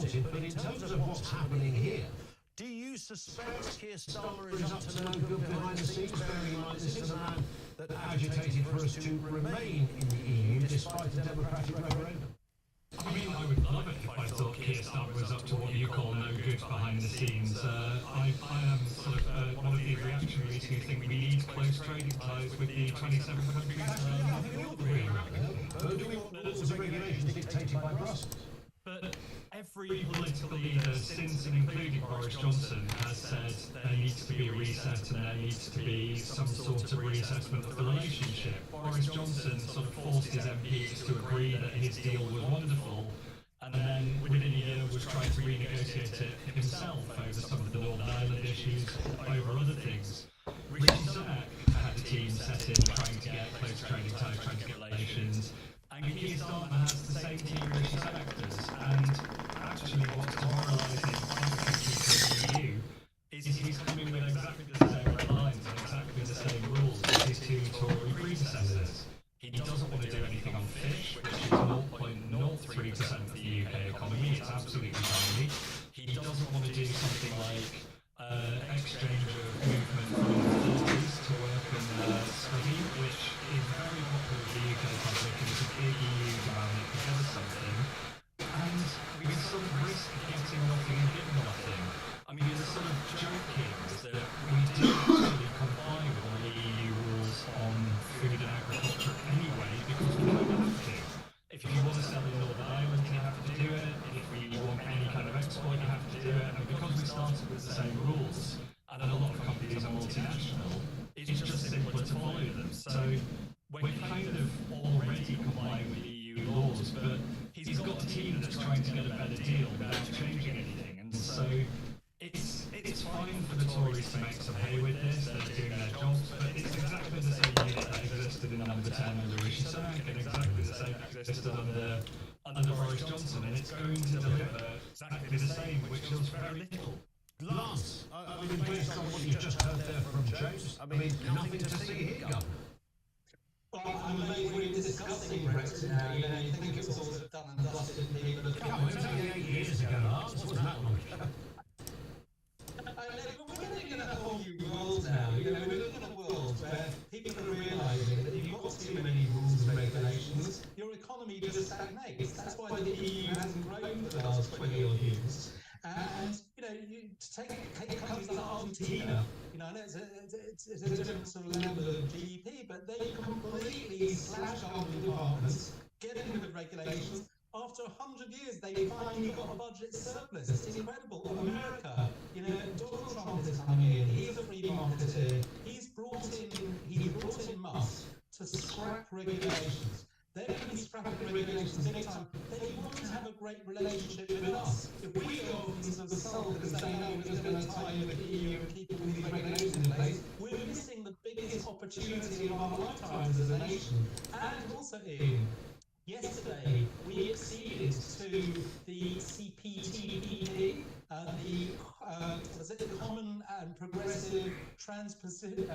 sorted, but in terms of what's happening here, do you suspect Keir Starmer is up to no good behind the scenes, bearing in mind this is a man that agitated for us to remain in the EU despite the democratic referendum? I mean, I would love it if I thought Keir Starmer was up to what you call no good behind the scenes. I am sort of one of these reactionaries who think we need close trading ties with the 27 countries. I think we all agree around that. Do we want the rules and regulations dictated by Brussels? But every political leader since and including Boris Johnson has said there needs to be a reset and there needs to be some sort of reassessment of the relationship. Boris Johnson sort of forced his MPs to agree that his deal was wonderful, and then within a year was trying to renegotiate it himself over some of the Northern Ireland issues, over other things. Rishi Sunak had the team set in trying to get close trading ties, trying to get relations. And Keir Starmer has the same team Rishi Sunak does. And actually what's demoralising other countries in the EU is he's coming with exactly the same red lines and exactly the same rules as his two Tory predecessors. He doesn't want to do anything on fish, which is 0.03% of the UK economy. It's absolutely tiny. He doesn't want to do something like exchange of movement from facilities to work and study, which is very popular with the UK public and is a big EU demand because of something. And we can sort of risk getting nothing and getting nothing. I mean, the sort of joke here is that we do actually comply with all the EU rules on food and agriculture anyway because we don't have to. If you want to sell in Northern Ireland, you have to do it. If we want any kind of export, you have to do it. And because we started with the same rules, and a lot of companies are multinational, it's just simpler to follow them. So we're kind of already complying with EU laws, but he's got a team that's trying to get a better deal without changing anything. And so it's fine for the Tories to make some hay with this, they're doing their jobs, but it's exactly the same unit that existed in number 10 under Rishi Sunak, and exactly the same existed under Boris Johnson, and it's going to deliver exactly the same, which is very little. Lance, I mean, based on what you just heard there from James, I mean, nothing to see here, Governor. Well, I'm amazed we're discussing Brexit now. You know, you think it was all done and dusted, people have come. It was only 8 years ago, Lance. It wasn't that long ago. We're living in a whole new world now. You know, we're living in a world where people are realising that if you've got too many rules and regulations, your economy just stagnates. That's why the EU hasn't grown for the last 20 odd years. And you know, to take countries like Argentina, you know, it's a different sort of level of GDP, but they completely slash government departments, get in with regulations. After 100 years, they finally got a budget surplus. It's incredible. America, you know, Donald Trump is coming in. He's a free marketeer. He's brought in Musk to scrap regulations. They're going to be scrapping regulations big time. They want to have a great relationship with us. If we go off into the sulk and say, no, we're just going to tie in with the EU and keep all these regulations in place, we're missing the biggest opportunity of our lifetimes as a nation. And also, Ian, yesterday we acceded to the CPTPP, the Common and Progressive Trans-Pacific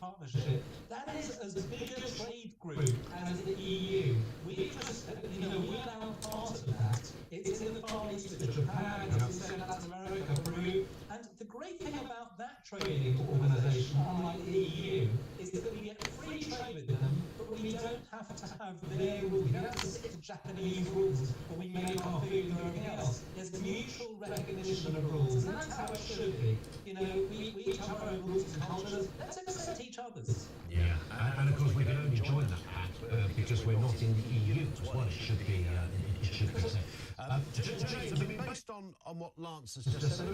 Partnership. That is as big a trade group as the EU. We just, you know, we're now part of that. It's in the Far East of Japan, it's in Latin America, Peru. And the great thing about that trading organisation, unlike the EU, is that we get free trade with them, but we don't have to have their rules. We don't have to stick to Japanese rules when we make our food and everything else. There's mutual recognition of rules, and that's how it should be. You know, we each have our own rules and cultures. Let's accept each other's. Yeah, and of course we can only join that pact because we're not in the EU as well. It should be. It should be said. James, I mean, based on what Lance has just said,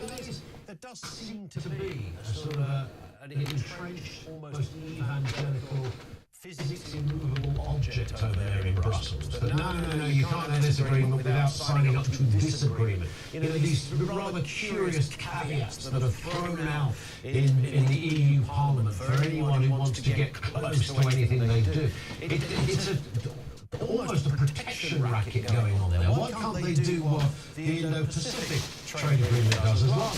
there does seem to be a sort of an entrenched, almost evangelical, physics immovable object over there in Brussels. But no, you can't have this agreement without signing up to this agreement. You know, these rather curious caveats that are thrown out in the EU Parliament for anyone who wants to get close to anything they do. It's almost a protection racket going on there. Why can't they do what the Indo-Pacific trade agreement does as well?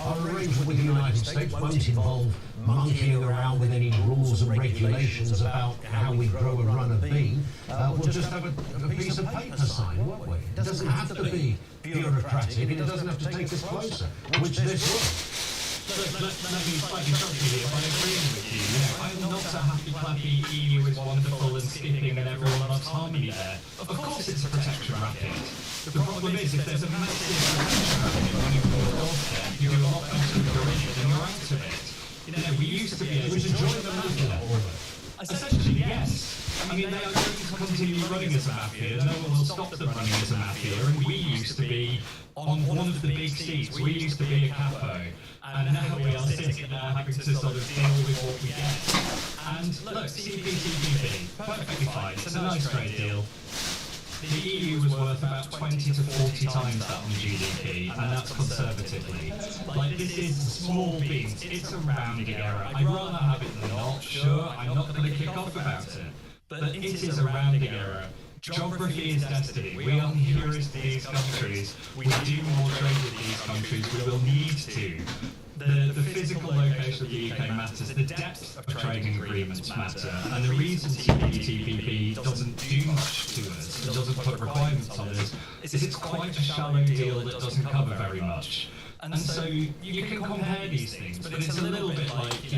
Our arrangement with the United States won't involve monkeying around with any rules and regulations about how we grow and run a bean. We'll just have a piece of paper sign, won't we? It doesn't have to be bureaucratic, and it doesn't have to take us closer, which this will. Let me slightly shock you here by agreeing with you. I'm not a happy-clappy EU is wonderful and skipping and everyone loves harmony there. Of course it's a protection racket. The problem is if there's a massive protection racket running from your doorstep, you're a lot better than you're in it and you're out of it. We used to be able to join the mafia. Essentially, yes. I mean, they are going to continue running as a mafia. No one will stop them running as a mafia. And we used to be on one of the big seats. We used to be a capo. And now we are sitting there having to sort of deal with what we get. And look, CPTPP, perfectly fine. It's a nice trade deal. The EU was worth about 20 to 40 times that on GDP, and that's conservatively. Like, this is small beans. It's a rounding error. I'd rather have it than not. Sure, I'm not going to kick off about it. But it is a rounding error. Geography is destiny. We are nearest to these countries. We do more trade with these countries. We will need to. The physical location of the UK matters. The depth of trading agreements matter. And the reason CPTPP doesn't do much to us, and doesn't put requirements on us, is it's quite a shallow deal that doesn't cover very much. And so you can compare these things, but it's a little bit like,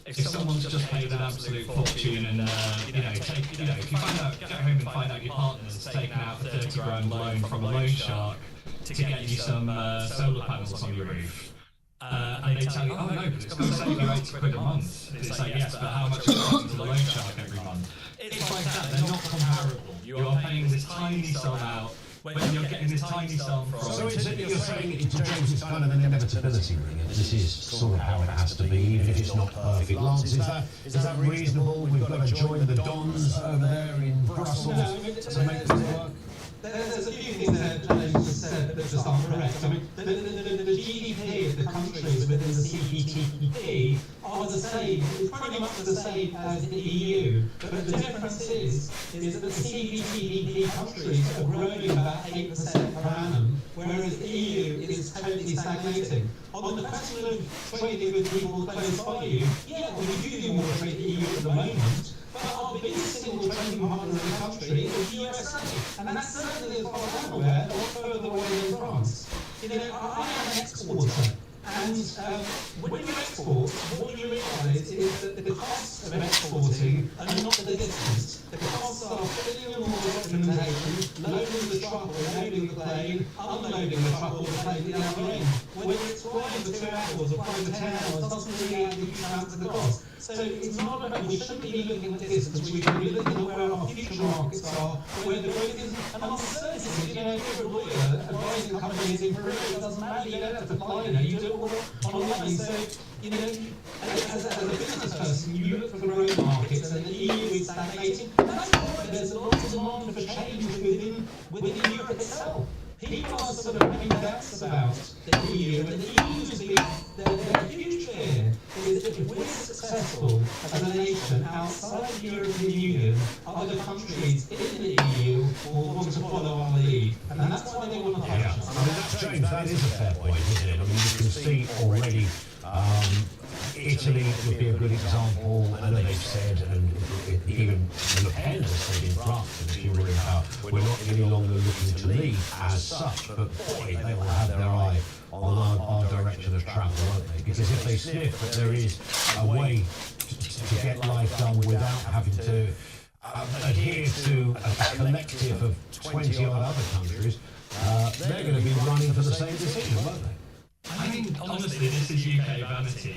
if someone's just paid an absolute fortune and, if you find out, get home and find out your partner's taken out a 30 grand loan from a loan shark to get you some solar panels on your roof. And they tell you, oh no, but it's going to save you 80 quid a month. It's like, yes, but how much is it going to the loan shark every month? It's like that, they're not comparable. You are paying this tiny sum out when you're getting this tiny sum from... So you're saying, James, it's kind of an inevitability, really. This is sort of how it has to be, even if it's not perfect. Lance, is that reasonable? We've got to join the Dons over there in Brussels to make this work? There's a few things that James just said that just aren't correct. I mean, the GDP of the countries within the CPTPP are the same, pretty much the same as the EU. But the difference is that the CPTPP countries are growing about 8% per annum, whereas the EU is totally stagnating. On the question of trading with people close by you, yeah, well, we do more trade with the EU at the moment. But our biggest single trading partner in the country is the USA, and that's certainly, as far as I'm aware, a lot further away than France. I am an exporter, and when you export, what you realise is that the costs of exporting are not the distance. The costs are filling in more documentation, loading the truck or loading the plane, unloading the truck or the plane at the other end. Whether it's flying for 2 hours or flying for 10 hours doesn't really add a huge amount to the cost. So it's not about, we shouldn't be looking at distance, we should be looking at where our future markets are, where the growth is, and on services, if you're a lawyer advising companies in Peru, it doesn't matter, you don't have to fly, you do it all online. So, as a business person, you look for growth markets, and the EU is stagnating. That's why there's a lot of demand for change within Europe itself. People are sort of making doubts about the EU, and the EU's their huge fear is that if we're successful as a nation outside the European Union, other countries in the EU will want to follow our lead, and that's why they want to touch us. I mean, James, that is a fair point, isn't it? I mean, you can see already Italy would be a good example. I know they've said, and even Le Pen has said in France, and if you read about, we're not any longer looking to lead as such, but boy, they will have their eye on our direction of travel, won't they? Because if they sniff that there is a way to get life done without having to adhere to a collective of 20 odd other countries, they're going to be running for the same decision, won't they? I think, honestly, this is UK vanity.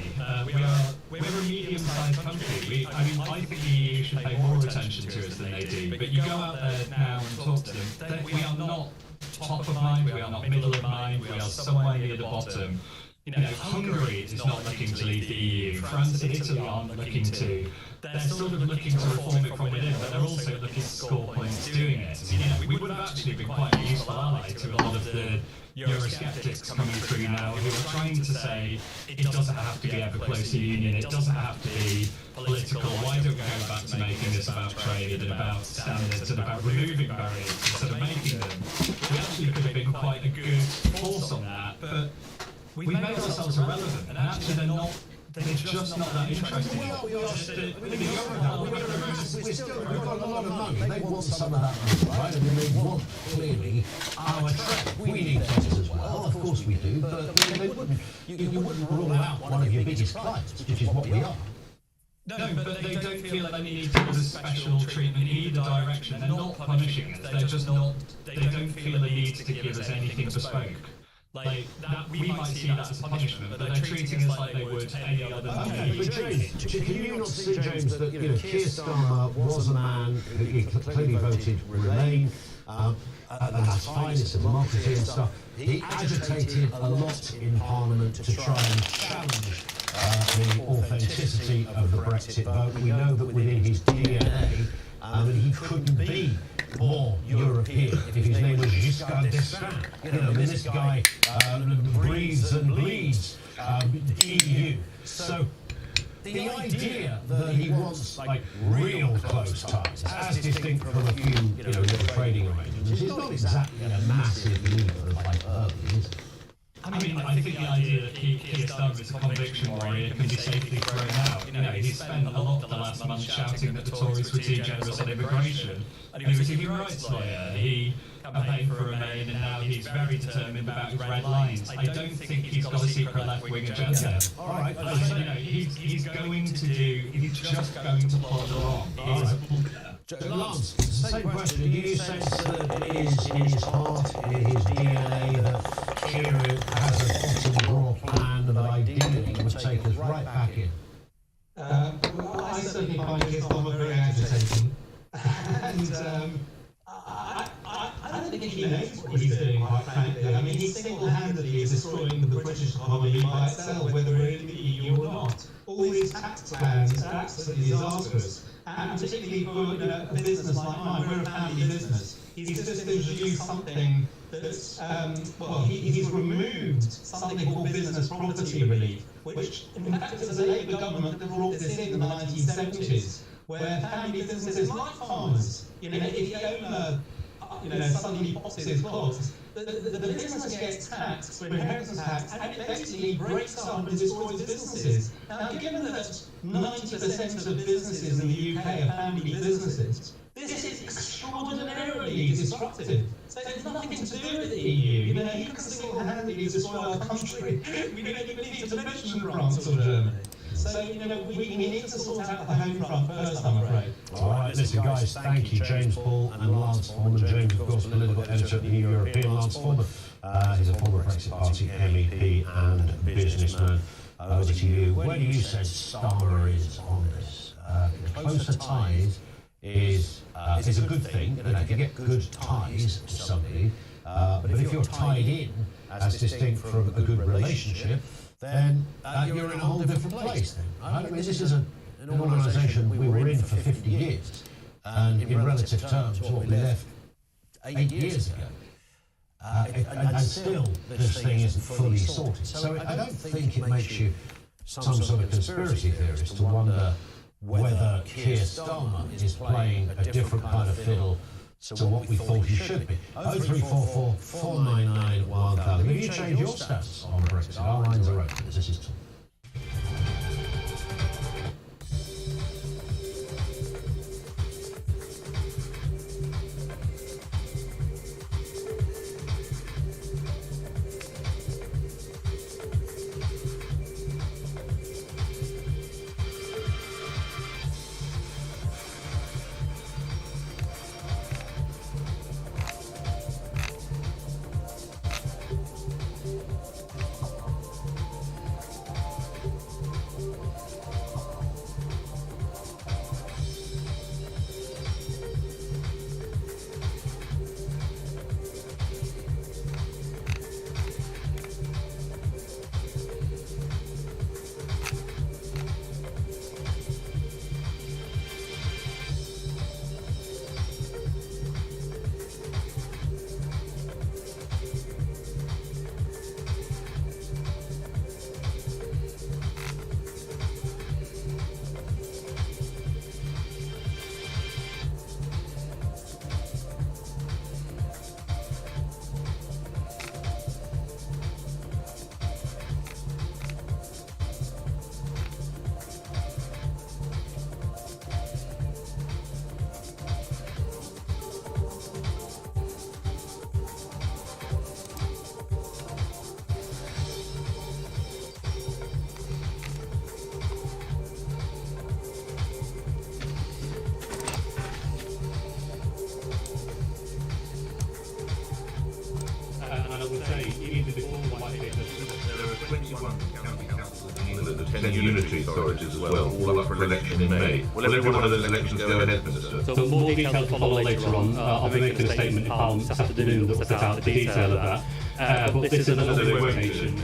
We're a medium-sized country. I think the EU should pay more attention to us than they do. But you go out there now and talk to them, we are not top of mind, we are not middle of mind, we are somewhere near the bottom. Hungary is not looking to leave the EU. France and Italy aren't looking to. They're sort of looking to reform it from within, but they're also looking to score points doing it. We would have actually been quite a useful ally to a lot of the Eurosceptics coming through now who are trying to say it doesn't have to be ever closer union, it doesn't have to be political. Why don't we go back to making this about trade and about standards and about removing barriers instead of making them? We actually could have been quite a good force on that, but we made ourselves irrelevant, and actually they're just not that interested. We've got a lot of money. They want some of that money, right? I mean, they want clearly our trade. We need things as well, of course we do, but you wouldn't rule out one of your biggest clients, which is what we are. No, but they don't feel that they need to give us special treatment in either direction. They're not punishing us. They're just not. They don't feel they need to give us anything bespoke. Like that, we might see that as punishment, but they're treating us like they would any other. Okay, but James, can you not see, James, that Keir Starmer was a man who clearly voted Remain, and that's fine, it's a democracy and stuff. He agitated a lot in Parliament to try and challenge the authenticity of the Brexit vote. We know that within his DNA, that he couldn't be more European if his name was Giscard d'Estaing. This guy breathes and bleeds EU. So the idea that he wants real close ties, as distinct from a few little trading arrangements, is not exactly a massive leap of hyperbole, is it? I mean, I think the idea that Keir Starmer is a conviction warrior can be safely thrown out. He's spent a lot of the last month shouting that the Tories were too generous on immigration. And he was a human rights lawyer. He campaigned for Remain, and now he's very determined about his red lines. I don't think he's got a secret left-wing agenda. All right. He's going to do. He's just going to plod along. Lance, it's the same question. Do you sense that it is in his heart, in his DNA, that Keir has a bottom drawer plan that ideally would take us right back in? Well, I certainly find Keir Starmer very agitating. And I don't think he knows what he's doing, quite frankly. I mean, he single-handedly is destroying the British economy by itself, whether we're in the EU or not. All these tax plans are absolutely disastrous. And particularly for a business like mine, we're a family business. He's just introduced something that's, he's removed something called business property relief, which in fact it was the Labour government that brought this in the 1970s, where family businesses like farmers, if the owner suddenly pops his clogs, the business gets taxed for inheritance tax, and it basically breaks up and destroys businesses. Now, given that 90% of businesses in the UK are family businesses, this is extraordinarily disruptive. So it's nothing to do with the EU. He can single-handedly destroy our country. We don't even need to mention France or Germany. So, we need to sort out the home front first, I'm afraid. All right, listen, guys, thank you, James Paul and Lance Foreman. James, of course, political editor at the New European. Lance Foreman, he's a former Brexit Party MEP and businessman. Over to you. Where do you sense Starmer is on this? Closer ties is a good thing. If you get good ties to somebody, but if you're tied in, as distinct from a good relationship, then you're in a whole different place then. I mean, this is an organisation we were in for 50 years, and in relative terms, what we left 8 years ago. And still, this thing isn't fully sorted. So I don't think it makes you some sort of conspiracy theorist to wonder whether Keir Starmer is playing a different kind of fiddle to what we thought he should be. 0344 499 1000. Have you changed your stance on Brexit? Our lines are open. This is Tom. would say, even before the white paper, There are 21 county councils in England and 10 unitary authorities as well, all up for election in May. Will every one of those elections go ahead, Minister? So more details will follow later on. I'll be making a statement in Parliament this afternoon that will set out the detail of that. But this is an open invitation.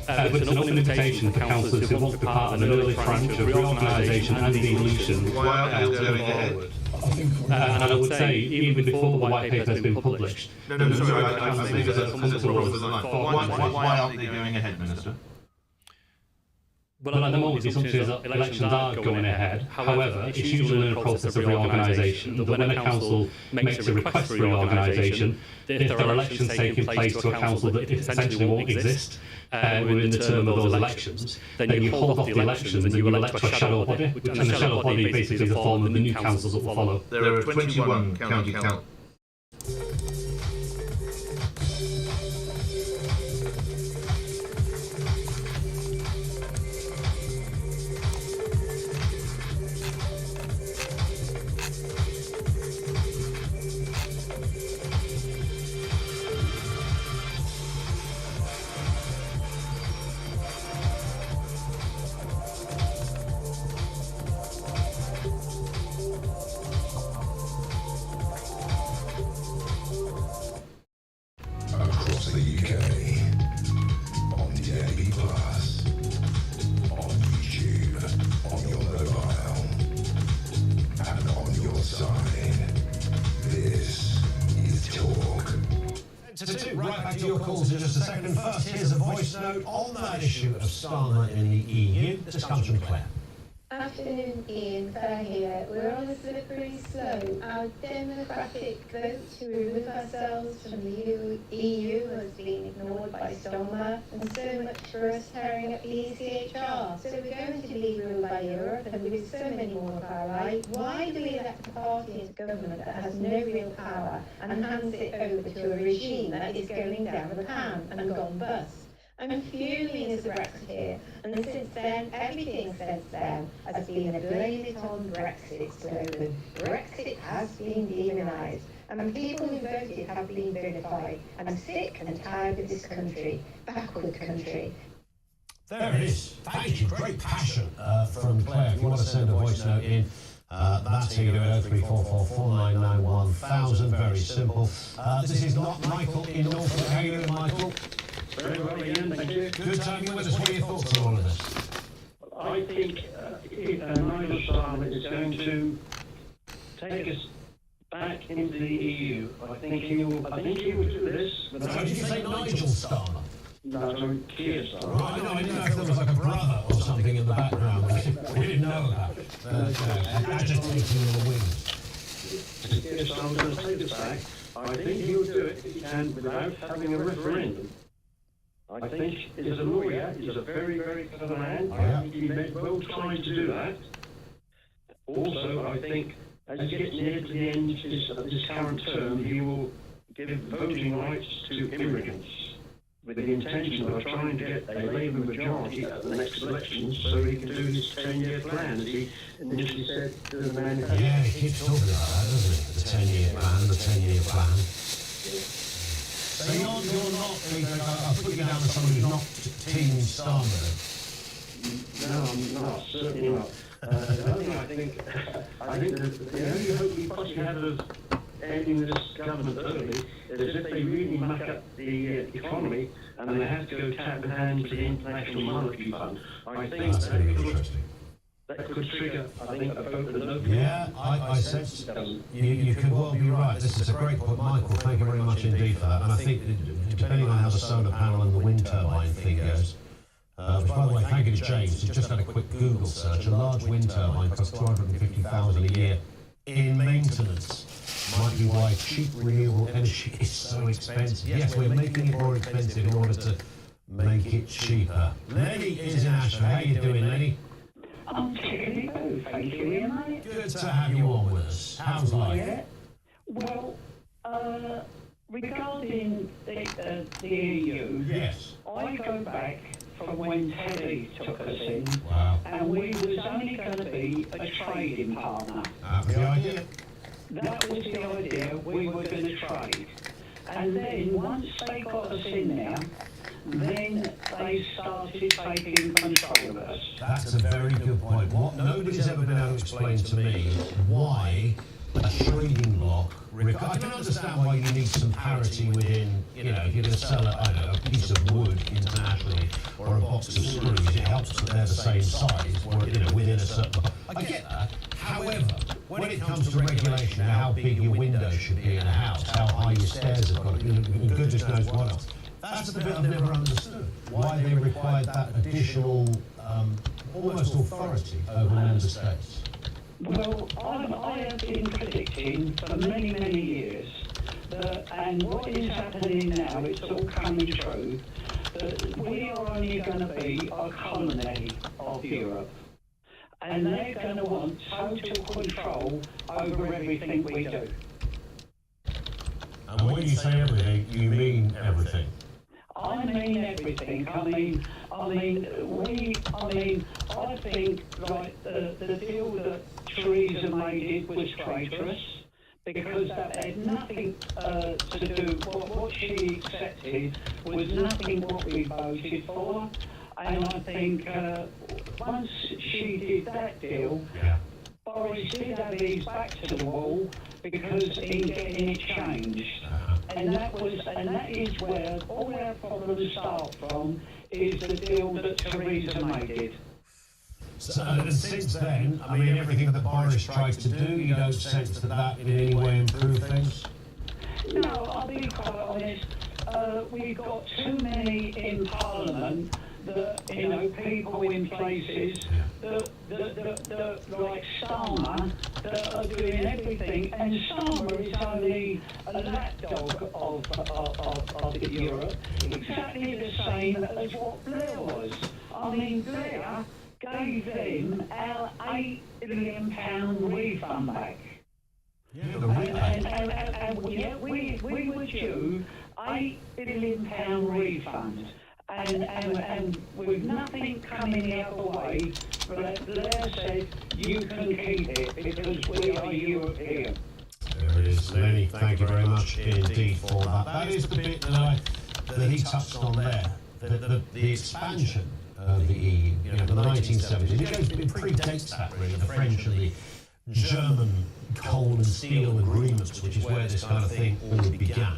It's an open invitation for councillors who want to be part of an early tranche of reorganisation and devolution. Why aren't they going ahead? And I would say, even before the white paper has been published. No, sorry, I think there's a political over the line. Why aren't they going ahead, Minister? Well, at the moment, the assumption is that elections are going ahead. However, it's usually in a process of reorganisation, that when a council makes a request for reorganisation, if there are elections taking place to a council that essentially won't exist within the term of those elections, then you hold off the elections and you elect a shadow body, and the shadow body basically is the form of the new councils that will follow. There are 21 county councils. Across the UK, on DAB+, on YouTube, on your mobile, and on your side. This is Talk. Right back to your calls in just a second. First, here's a voice note on that issue of Starmer in the EU. This comes from Claire. Afternoon, Ian. Claire here. We're on a slippery slope. Our democratic vote to remove ourselves from the EU has been ignored by Starmer, and so much for us tearing up the ECHR. So we're going to be ruled by Europe and lose so many more of our rights. Why do we elect a party into government that has no real power and hands it over to a regime that is going down the pan and gone bust? I'm fuming as a Brexiteer, and since then, everything since then has been a blame it on Brexit slogan. Brexit has been demonised, and people who voted have been vilified. I'm sick and tired of this country, backward country. There it is. Thank you. Great passion from Claire. If you want to send a voice note in, that's how you do it, 0344 499 1000. Very simple. This is not Michael in Norfolk. How are you doing, Michael? Very well, Ian, thank you. Good to have you with us. What are your thoughts on all of this? I think Nigel Starmer is going to take us back into the EU. I think he will do this. So did you say Nigel Starmer? No, Keir Starmer. Right, no, I didn't know if there was like a brother or something in the background we didn't know about. Agitating in the wings. Keir Starmer's going to take us back. I think he will do it if he can without having a referendum. I think, as a lawyer, he's a very, very clever man. I think he may well try to do that. Also, I think, as he gets near to the end of his current term, he will give voting rights to immigrants with the intention of trying to get a Labour majority at the next elections so he can do his 10-year plan, as he initially said to the manifesto. Yeah, he keeps talking about that, doesn't he? The 10-year plan, the 10-year plan. So you're not, I'll put you down as someone who's not Team Starmer. No, I'm not, certainly not. I think the only hope we possibly have of ending this government early is if they really muck up the economy and they have to go tap in hand to the International Monetary Fund. I think That's really interesting. that could trigger, I think, a vote of no. Yeah, I sense you could well be right. This is a great point, Michael. Thank you very much indeed for that. And I think, depending on how the solar panel and the wind turbine thing goes, which, by the way, thank you to James, who just had a quick Google search. A large wind turbine costs $250,000 a year in maintenance. Might be why cheap renewable energy is so expensive. Yes, we're making it more expensive in order to make it cheaper. Lenny is in Ashford. How you doing, Lenny? I'm tickety boo, thank you, Ian. Good to have you on with us. How's life? Yeah. Well, regarding the EU, Yes. I go back from when Teddy took us in, Wow. and we was only going to be a trading partner. That was the idea. That was the idea, we were going to trade. And then once they got us in there, then they started taking control of us. That's a very good point. What nobody's ever been able to explain to me is why a trading bloc. I can understand why you need some parity within, if you're going to sell a piece of wood internationally or a box of screws, it helps that they're the same size or, within a certain. I get that. However, when it comes to regulation, how big your window should be in a house, how high your stairs have got to be, and goodness knows what else. That's the bit I've never understood. Why they required that additional, almost authority over member states. Well, I have been predicting for many, many years that, and what is happening now, it's all coming true, that we are only going to be a colony of Europe. And they're going to want total control over everything we do. And when you say everything, you mean everything. I mean everything. I think like the deal that Theresa made was traitorous because that had nothing to do. What she accepted was nothing what we voted for. And I think once she did that deal, Boris did have his back to the wall because in getting it changed. And that is where all our problems start from, is the deal that Theresa made. So, and since then, everything that Boris tries to do, you don't sense that in any way improve things? No, I'll be quite honest. We've got too many in Parliament that, people in places that like Starmer, that are doing everything, and Starmer is only a lapdog of Europe, exactly the same as what Blair was. Blair gave them our £8 billion refund back. Yeah, the rebate. And we were due £8 billion refund. And with nothing coming the other way, Blair said, you can keep it because we are European. There it is, Lenny. Thank you very much indeed for that. That is the bit that he touched on there, the expansion of the EU, the 1970s. It predates that, really, the French and the German coal and steel agreements, which is where this kind of thing all began,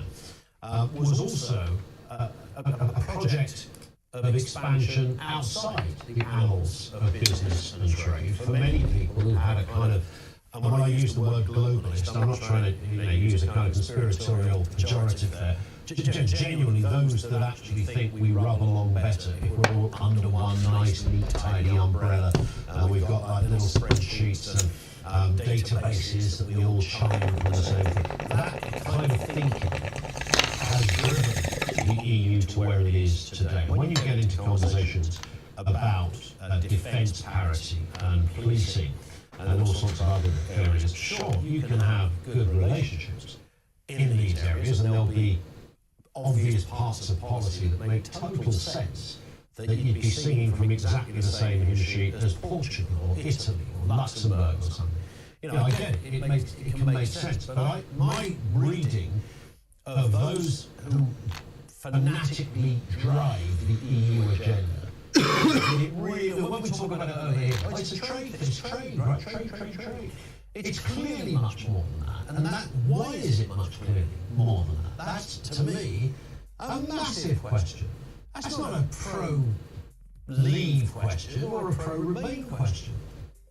was also a project of expansion outside the annals of business and trade for many people who had a kind of, and when I use the word globalist, I'm not trying to use a kind of conspiratorial pejorative there, genuinely those that actually think we rub along better if we're all under one nice, neat, tidy umbrella. We've got like little spreadsheets and databases that we all chime from the same thing. That kind of thinking has driven the EU to where it is today. When you get into conversations about defence parity and policing and all sorts of other areas, sure, you can have good relationships in these areas, and there'll be obvious parts of policy that make total sense that you'd be singing from exactly the same hymn sheet as Portugal or Italy or Luxembourg or something. I get it, it can make sense, but my reading of those who fanatically drive the EU agenda, it really, when we talk about it over here, it's trade, right? Trade. It's clearly much more than that. And why is it much clearly more than that? That's, to me, a massive question. That's not a pro-leave question or a pro-remain question.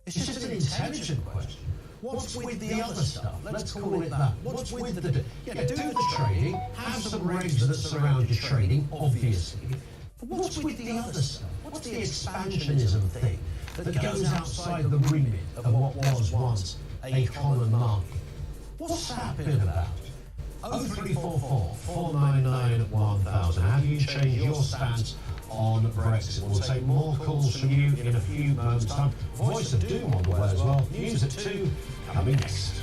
It's just an intelligent question. What's with the other stuff? Let's call it that. What's with do the trading, have some regs that surround your trading, obviously. But what's with the other stuff? What's the expansionism thing that goes outside the remit of what was once a common market? What's that bit about? 0344 499 1000. Have you changed your stance on Brexit? We'll take more calls from you in a few moments' time. Voice of Doom on the way as well. News at 2 coming next.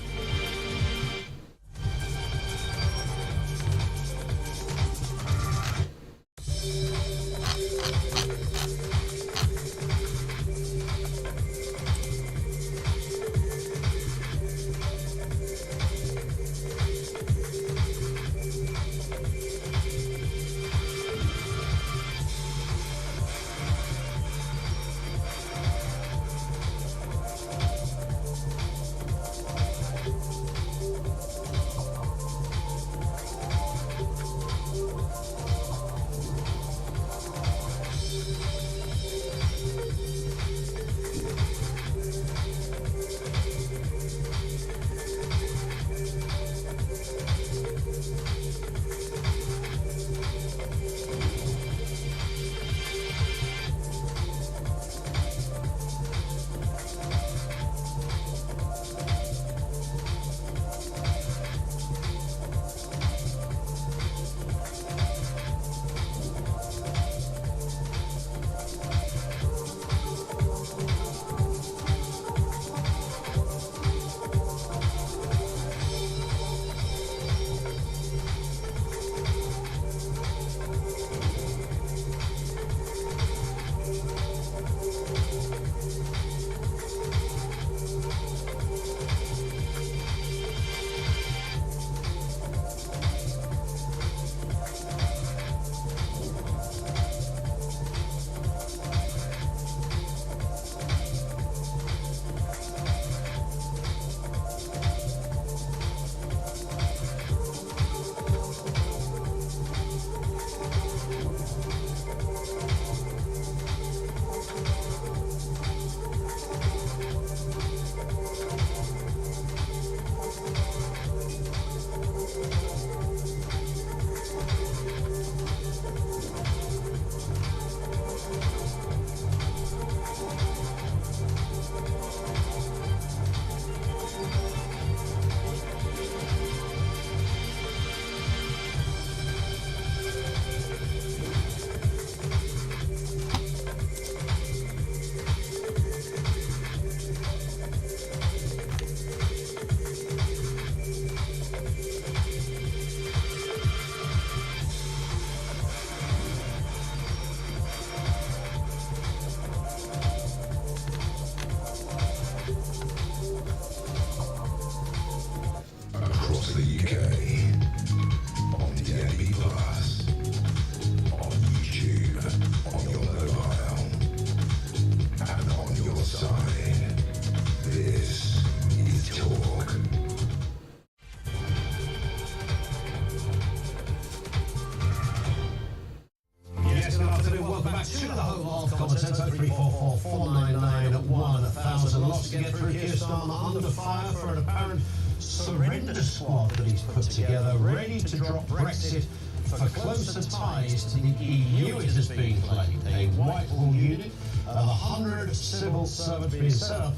back to the home of common sense. 0344 499 1000. Lots to get through. Keir Starmer under fire for an apparent surrender squad that he's put together, ready to drop Brexit for closer ties to the EU, it has been claimed. A Whitehall unit of 100 civil servants being set up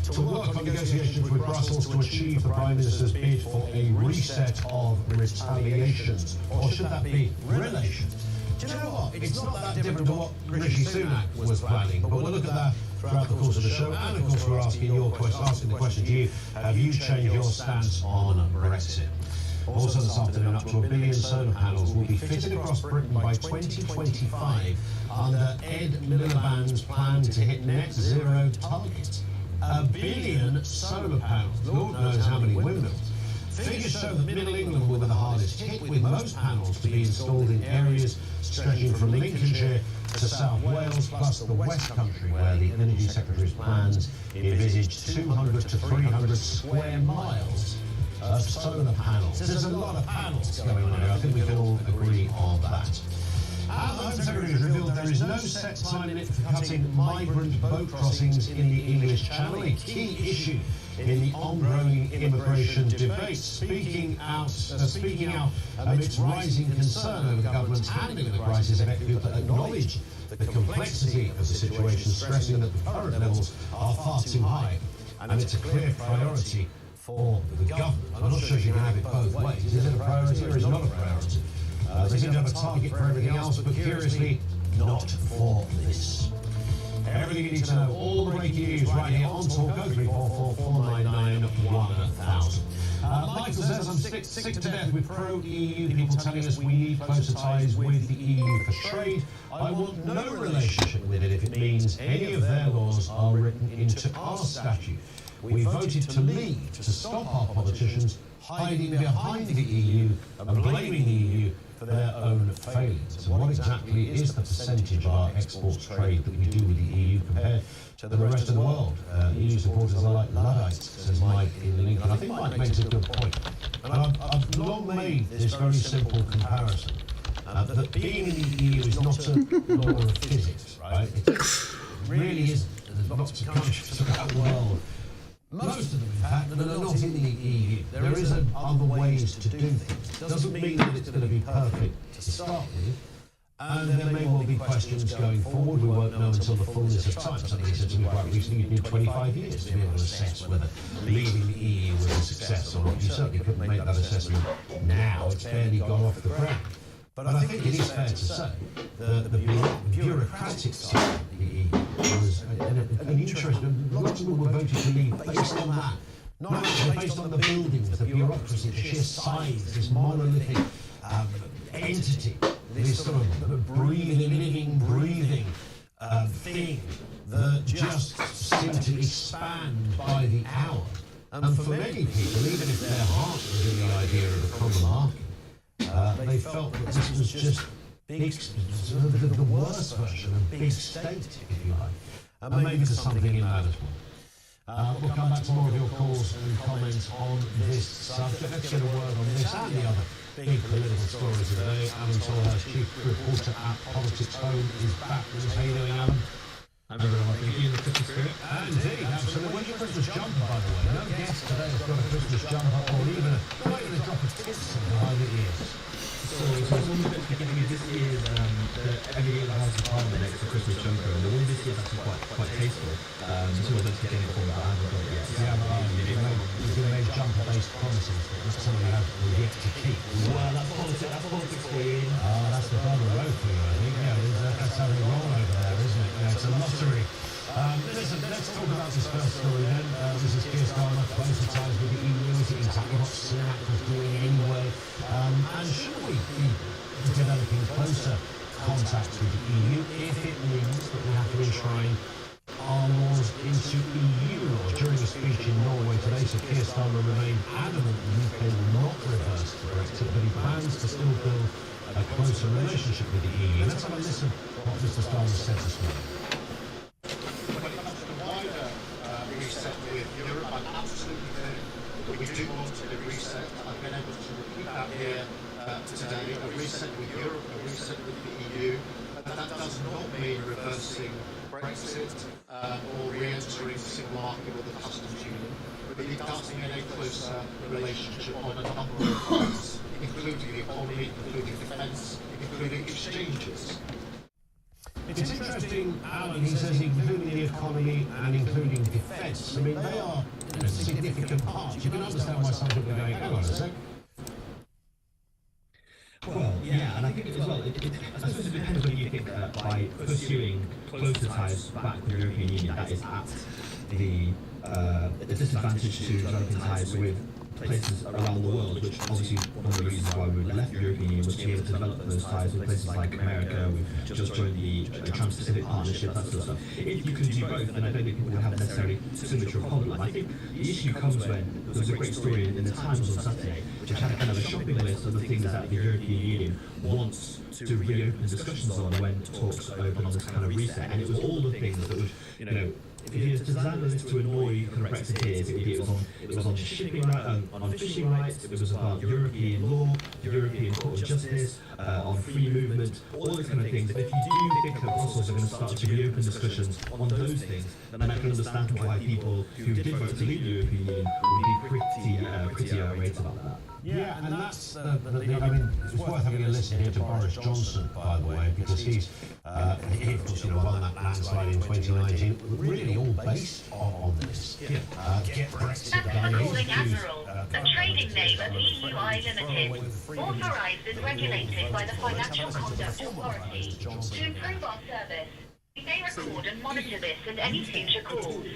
to work on negotiations with Brussels to achieve the Prime Minister's bid for a reset of retaliations. Or should that be relations? Do you know what? It's not that different to what Rishi Sunak was planning, but we'll look at that throughout the course of the show. And of course, we're asking the question to you: have you changed your stance on Brexit? Also this afternoon, up to 1 billion solar panels will be fitted across Britain by 2025 under Ed Miliband's plan to hit net zero targets. 1 billion solar panels, Lord knows how many windmills. Figures show that Middle England will be the hardest hit, with most panels to be installed in areas stretching from Lincolnshire to South Wales, plus the West Country, where the Energy Secretary's plans envisage 200 to 300 square miles of solar panels. There's a lot of panels going on here. I think we can all agree on that. Our Home Secretary has revealed there is no set time limit for cutting migrant boat crossings in the English Channel, a key issue in the ongoing immigration debate. Speaking out amidst rising concern over the government's handling of the crisis, people acknowledge the complexity of the situation, stressing that the current levels are far too high, and it's a clear priority for the government. I'm not sure you can have it both ways. Is it a priority or is it not a priority? They seem to have a target for everything else, but curiously, not for this. Everything you need to know, all the breaking news right here on Talk 0344 499 1000. Michael says, I'm sick to death with pro-EU people telling us we need closer ties with the EU for trade. I want no relationship with it if it means any of their laws are written into our statute. We voted to leave to stop our politicians hiding behind the EU and blaming the EU for their own failings. So what exactly is the percentage of our export trade that we do with the EU compared to the rest of the world? EU supporters are like Luddites, says Mike in Lincoln. I think Mike makes a good point. And I've long made this very simple comparison, that being in the EU is not a law of physics, right? It really isn't. There's lots of countries throughout the world, most of them, in fact, that are not in the EU. There is other ways to do things. Doesn't mean that it's going to be perfect to start with, and there may well be questions going forward. We won't know until the fullness of time. Somebody said to me quite recently, you'd need 25 years to be able to assess whether leaving the EU was a success or not. You certainly couldn't make that assessment now. It's barely gone off the ground. But I think it is fair to say that the bureaucratic side of the EU was an interest. Lots of people were voted to leave based on that. Not actually based on the buildings, the bureaucracy, the sheer size, this monolithic entity, this sort of breathing thing that just seemed to expand by the hour. And for many people, even if their heart was in the idea of a common market, they felt that this was just the worst version of big state, if you like. And maybe there's something in that as well. We'll come back to more of your calls and comments on this subject. Let's get a word on this and the other big political stories of the day. Alan Tolhurst, chief reporter at Politics Home, is back with us. How are you doing, Alan? I'm very well, thank you. The Christmas spirit? Indeed, absolutely. Where's your Christmas jumper, by the way? No guest today has got a Christmas jumper or even a drop of tinsel behind the ears. So one of the beginning of this year's, every year the House of Parliament makes a Christmas jumper, and the one this year is actually quite tasteful. So we're going to get it for me, but I haven't got it yet. He's going to make jumper-based promises that that's something we have yet to keep. Well, that's politics for you. That's the Burma Road for you, I think. Yeah, that's how they roll over there, isn't it? Yeah, it's a lottery. Listen, let's talk about this first story then. This is Keir Starmer, closer ties with the EU. Is it exactly what Sunak was doing anyway? And should we be developing closer contacts with the EU if it means that we have to enshrine our laws into EU law? During a speech in Norway today, so Keir Starmer remained adamant the UK will not reverse to Brexit, but he plans to still build a closer relationship with the EU. Let's have a listen to what Mr. Starmer said this morning. When it comes to the wider reset with Europe, I'm absolutely clear that we do want a reset. I've been able to repeat that here today, a reset with Europe, a reset with the EU. that does not mean reversing Brexit or re-entering the single market or the customs union, but it does mean a closer relationship on a number of fronts, including the economy, including defence, including exchanges. It's interesting, Alan, he says including the economy and including defence. I mean, they are significant parts. You can understand why some people are going, hang on a sec. Well, yeah, and I think as well, I suppose it depends whether you think that by pursuing closer ties back with the European Union, that is at the disadvantage to developing ties with places around the world, which obviously one of the reasons why we left the European Union was to be able to develop those ties with places like America. We've just joined the Trans-Pacific Partnership, that sort of stuff. If you can do both, then I don't think people would have necessarily too much of a problem. I think the issue comes when there was a great story in the Times on Saturday, which had a kind of a shopping list of the things that the European Union wants to reopen discussions on when talks open on this kind of reset, and it was all the things that would, you know, if you designed this to annoy kind of Brexiteers, it was on shipping on fishing rights, it was about European law, European Court of Justice, on free movement, all those kind of things. But if you do think that Brussels are going to start to reopen discussions on those things, then I can understand why people who did vote to leave the European Union would be pretty irate about that. Yeah, and that's, I mean, it's worth having a listen here to Boris Johnson, by the way, because he, of course, won that landslide in 2019, really all based on this. Get Brexit done. Calling Admiral, the trading name of EUI Limited, authorised and regulated by the Financial Conduct Authority. To improve our service, we may record and monitor this and any future calls.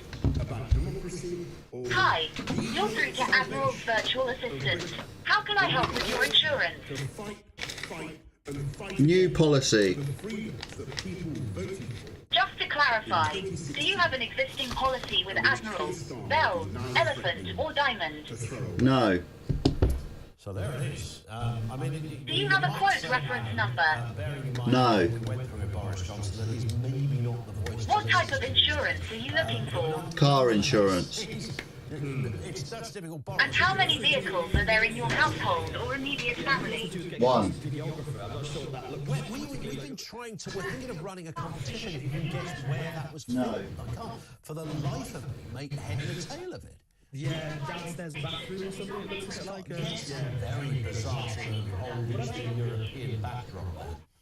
Hi, you're through to Admiral's Virtual Assistant. How can I help with your insurance? New policy. Just to clarify, do you have an existing policy with Admiral, Bell, Elephant or Diamond? No. So there it is. I mean, do you have a quote reference number? No. What type of insurance are you looking for? Car insurance. And how many vehicles are there in your household or immediate family? One. We've been trying to, we're thinking of running a competition if you can guess where that was from. No. I can't, for the life of me, make head or tail of it. Yeah, downstairs bathroom or something, it looks like a... Very bizarre sort of old Eastern European backdrop.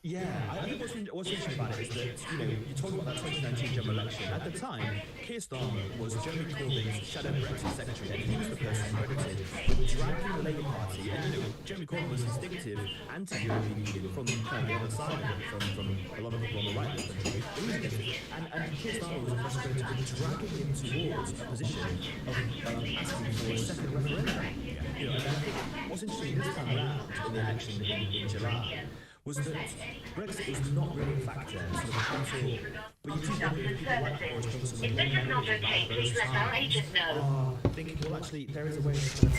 Yeah, I think what's interesting about it is that, you know, you talk about that 2019 general election. At the time, Keir Starmer was Jeremy Corbyn's shadow Brexit secretary, and he was the person credited with dragging the Labour Party. And, you know, Jeremy Corbyn was instinctive anti-European Union from kind of the other side, from a lot of people on the right of the country. And Keir Starmer was the person credited with dragging him towards a position of asking for a second referendum. You know, and I think what's interesting this time around in the election in July was that Brexit was not really a factor until, but you do wonder if people like Boris Johnson If this is not okay, please let our agent know. Thinking, well, actually, there is a way of kind of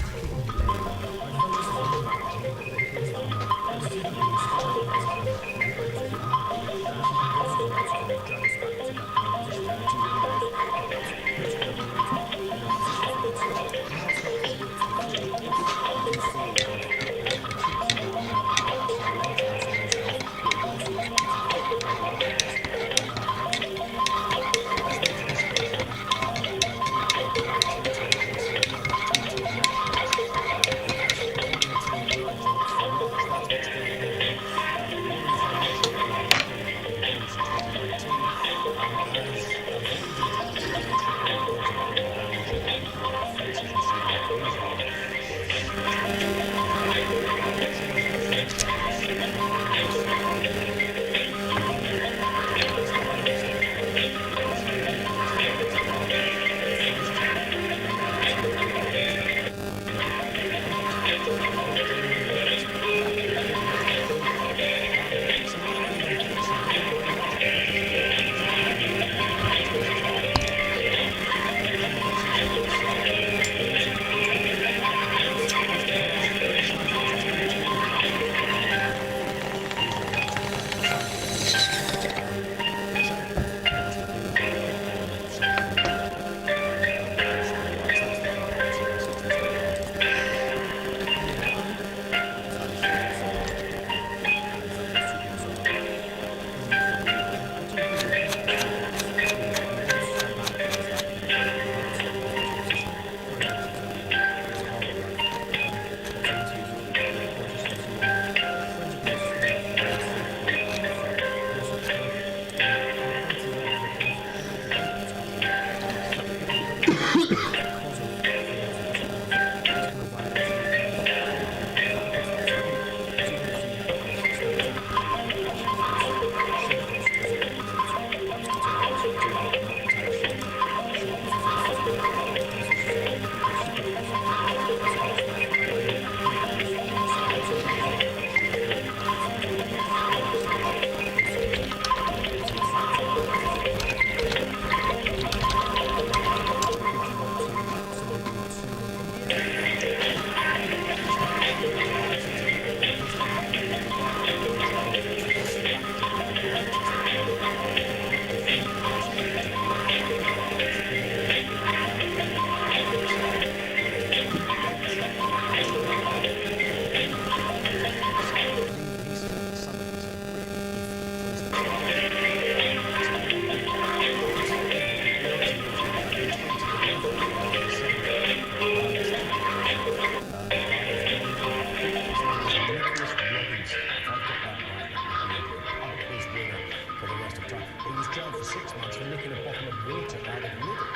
jail for 6 months for nicking a bottle of water out of a middle.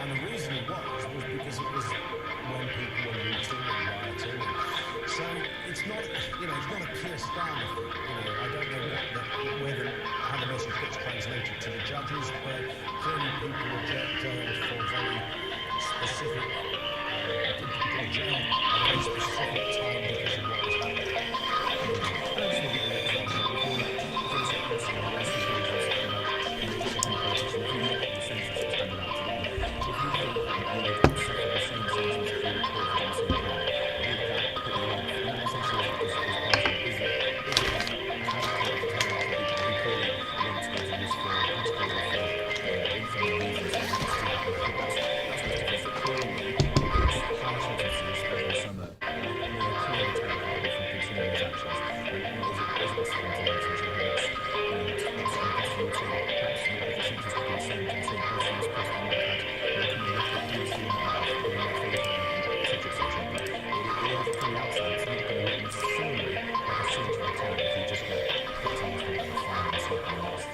And the reason he was because it was when people were looting and rioting. So it's not, it's not a Keir Starmer thing. I don't know how the message gets translated to the judges, but clearly people were jailed for very specific, jailed at a very specific time because of what was happening. And I just want to get as well, if you're not the sentence that's handed out to them, if you think that you would suffer the same sentence if you were caught for doing something wrong, would that put you off? And that essentially is part of it. Is it how to be clearly linked to this for practical or for informal reasons? I think that's the difference that clearly these harsh sentences over the summer are clearly terrible from continuing these actions. And is it the same thing essentially? That's you would say that perhaps not every sentence could be the same to the same person as person who might have had come and look at you feeling that being their favourite, etc. But from the outside, it's not going to look necessarily like a sinister attack if you just get put to nothing but a fine and something else.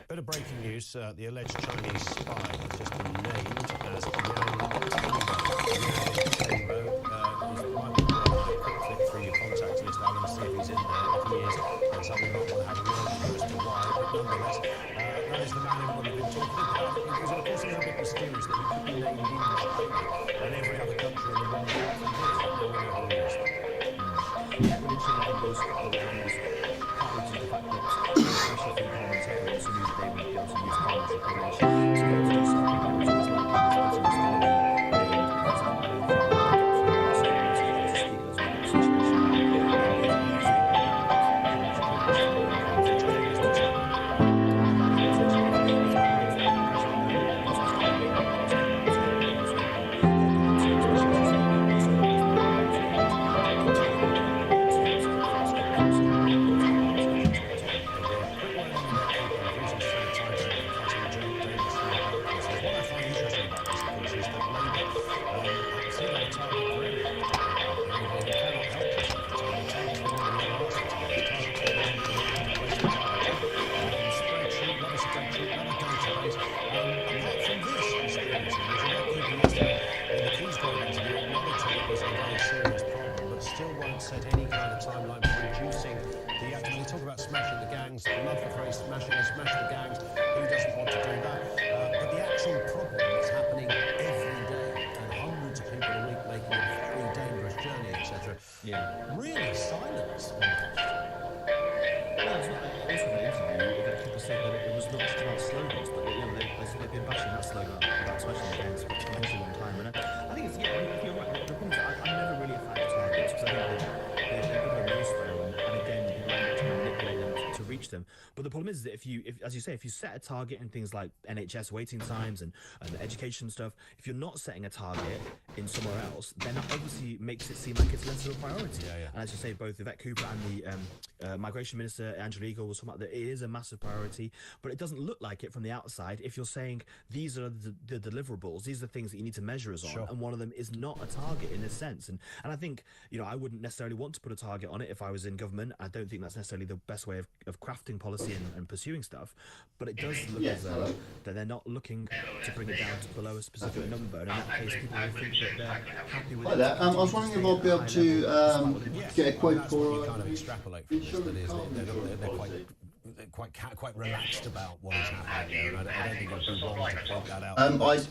Bit of breaking news, the alleged Chinese spy has just been named as Yang Tambo. Might be worth a quick flick through your contacts list, Alan, see if he's in there. If he is, then something might want to have a word with you as to why. But nonetheless, that is the man everyone has been talking about. Because of course it's a bit mysterious that he could be named in China and every other country in the world apart from his. But no one knows who he is. Yeah, well, interesting, I think those partly to the fact that especially for parliamentarians who knew that they would be able to use parliamentary privilege to be able to do something that was always like that, because I don't think set any kind of timeline for reducing the activity. They talk about smashing the gangs. I love the phrase smash the gangs. Who doesn't want to do that? But the actual problem is happening every day, and hundreds of people a week making a very dangerous journey, etc. Really silenced almost. Well, also in the interview, that people said that it was not just about slogans, but they've been bashing that slogan about smashing the gangs for a very long time. And I think it's, you're right. The problem is I'm never really a fan of targets, because I think they're a bit of a millstone, and again, people end up trying to manipulate them to reach them. But the problem is that if as you say, if you set a target in things like NHS waiting times and education stuff, if you're not setting a target in somewhere else, then that obviously makes it seem like it's less of a priority. And as you say, both Yvette Cooper and the Migration Minister, Angela Eagle, was talking about that it is a massive priority, but it doesn't look like it from the outside if you're saying these are the deliverables, these are the things that you need to measure us on, and one of them is not a target in this sense. And I think, I wouldn't necessarily want to put a target on it if I was in government. I don't think that's necessarily the best way of crafting policy and pursuing stuff, but it does look as though that they're not looking to bring it down to below a specific number, and in that case people will think that they're happy with it. I was wondering if I'll be able to get a quote for kind of extrapolate from this, that is, they're quite relaxed about what is happening there, and I don't think it would be wrong to point that out.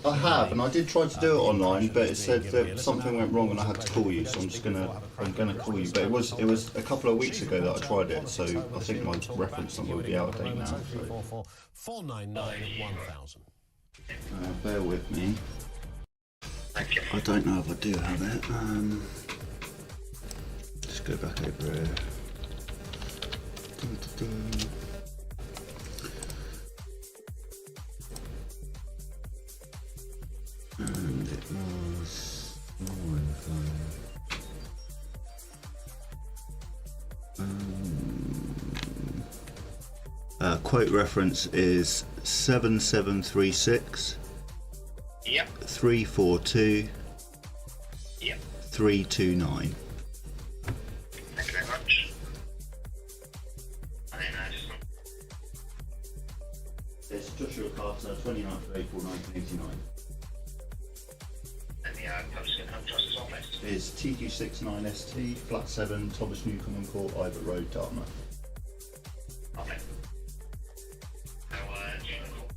I have, and I did try to do it online, but it said that something went wrong and I had to call you, so I'm gonna call you. But it was a couple of weeks ago that I tried it, so I think my reference number will be out of date now. 499 1000. Bear with me. I don't know if I do have it. Just go back over here. And it was more info. Quote reference is 7736 342 329. Thank you very much. Very nice. So 29th of April 1989. And the postal home address as well, please. Is TQ69ST, flat 7, Thomas Newcomen Court, Ibert Road, Dartmouth. Okay. Now, do you recall?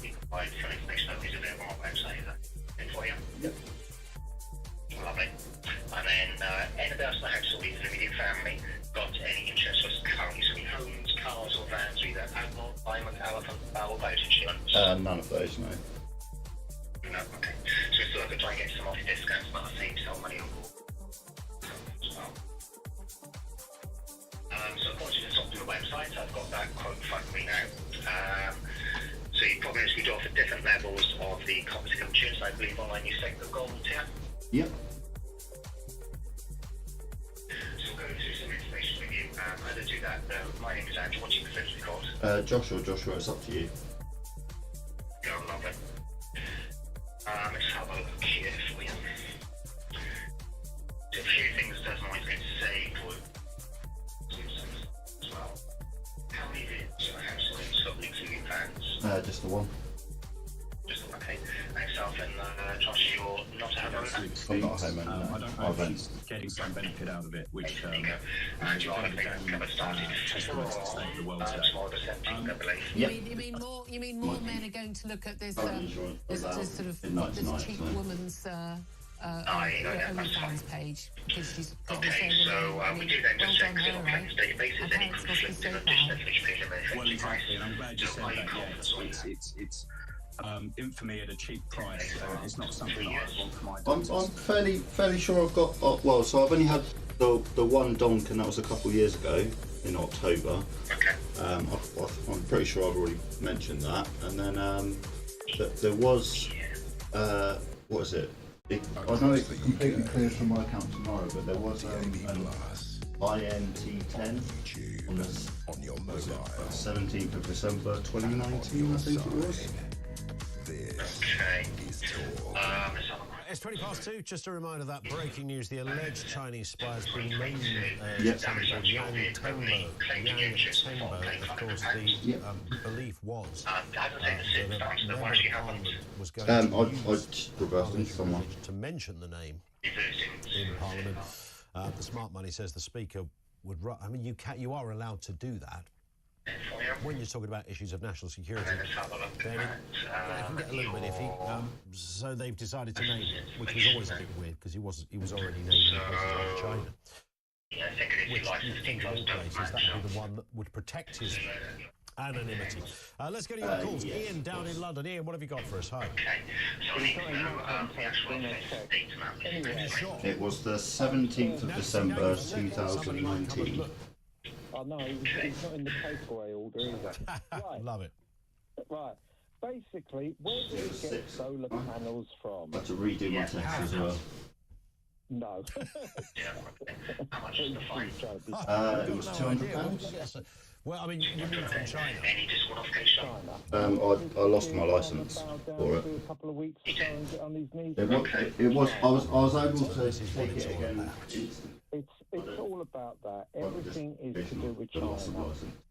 We provide for information that is available on our website. Is that good for you? Yep. Lovely. And then, anybody else in the household, even the immediate family, got any interest or currently selling homes, cars, or vans, either animal, diamond, elephant, barrel, boat insurance? None of those, no. No, okay. So we still have to try and get some off discounts, but I think sell money on board as well. So unfortunately, it's up to the website. I've got that quote in front of me now. So you probably actually do offer different levels of the cognitive insurance. I believe online you take the gold tier. Yep. So we'll go through some information with you. Either do that, my name is Andrew. What do you prefer to be called? Joshua, it's up to you. Go, love it. Let's have a look here for you. So a few things doesn't always get saved or as well. How many vehicles in the household including vans? Just the one. Just the one, okay. And yourself and Josh, you're not a homeowner? I'm not a homeowner, no. I don't I know if rent. he's getting some benefit out of it, which And you are a cover started Testament to the state of the world today. tomorrow the 17th, I believe. Yep. You mean more men are going to look at this, this sort of in 99, this cheap so. woman's that's OnlyFans page because she's Okay, so we do then just check on a daily basis any conflicting or disadvantage Well, exactly, and I'm glad you said that. Yeah, it's infamy at a cheap price. It's not something I want for my daughters. I'm fairly sure I've got. Well, so I've only had the one donk, and that was a couple of years ago in October. Okay. I'm pretty sure I've already mentioned that, and then there was what is it? I know it completely clears from my account tomorrow, but there was an INT10 on the 17th of December 2019, I think it was. Okay. It's 2:20. Just a reminder that breaking news: the alleged Chinese spies bring main Yep. someone called Yang Tengbo. Of course, the belief was that a member of Parliament was going I just reversed into someone. to mention the name in Parliament. The smart money says the Speaker would. I mean, you are allowed to do that. When you're talking about issues of national security, then it can get a little bit iffy. So they've decided to name it, which was always a bit weird because he was already named the President of China. Which you think of all places, that would be the one that would protect his anonymity. Let's go to your calls. Ian down in London. Ian, what have you got for us? Hi. It was the 17th of December 2019. Oh no, he's not in the takeaway order either. Right. Love it. Right. Basically, where do you get solar panels from? I had to redo my text as well. No. How much is the fine? It was £200. Well, I mean, you mean from China? Any disqualification? I lost my licence for it. A couple of weeks ago and get on these knees. It was. I was able to take it again. It's all about that. Everything is to do with China,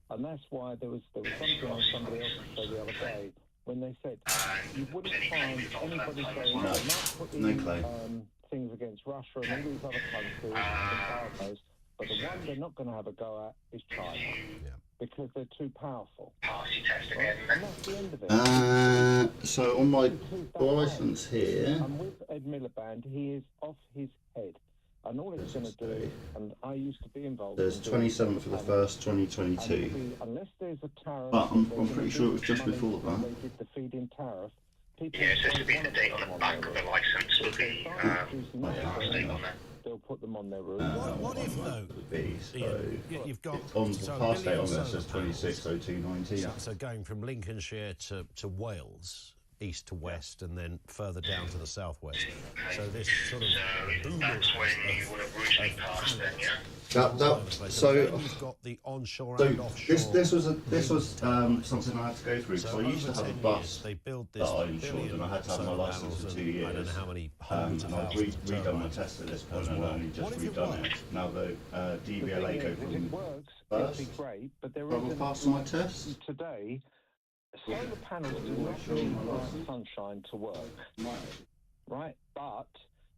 and that's why there was something on somebody else said the other day when they said you wouldn't find anybody going not putting things against Russia and all these other countries and embargoes, but the one they're not going to have a go at is China. Because they're too powerful. Right? And that's the end of it. So on my licence here, I'm with Ed Miliband. He is off his head. And all it's going to do, and I used to be involved. There's 27th of the 1st, 2022. Unless there's a tariff. But I'm pretty sure it was just before that. They did the feed-in tariff. Yes, there should be the date on the back of the licence will be last date on that. They'll put them on their roof. What if though? You've got on the past date on there says 26/02/19. So going from Lincolnshire to Wales, east to west, and then further down to the southwest. So this sort of that's when you would have originally passed then, yeah. So you've got the onshore and offshore. This was something I had to go through. So I used to have a bus they built this that I insured, and I had to have my license for 2 years. I don't know how many and I've redone my test at this point, and I've only just redone it. Now the DVLA go from it'd be great, but there Rubber isn't pass my test. today. Solar panels do not need bright sunshine to work, right? But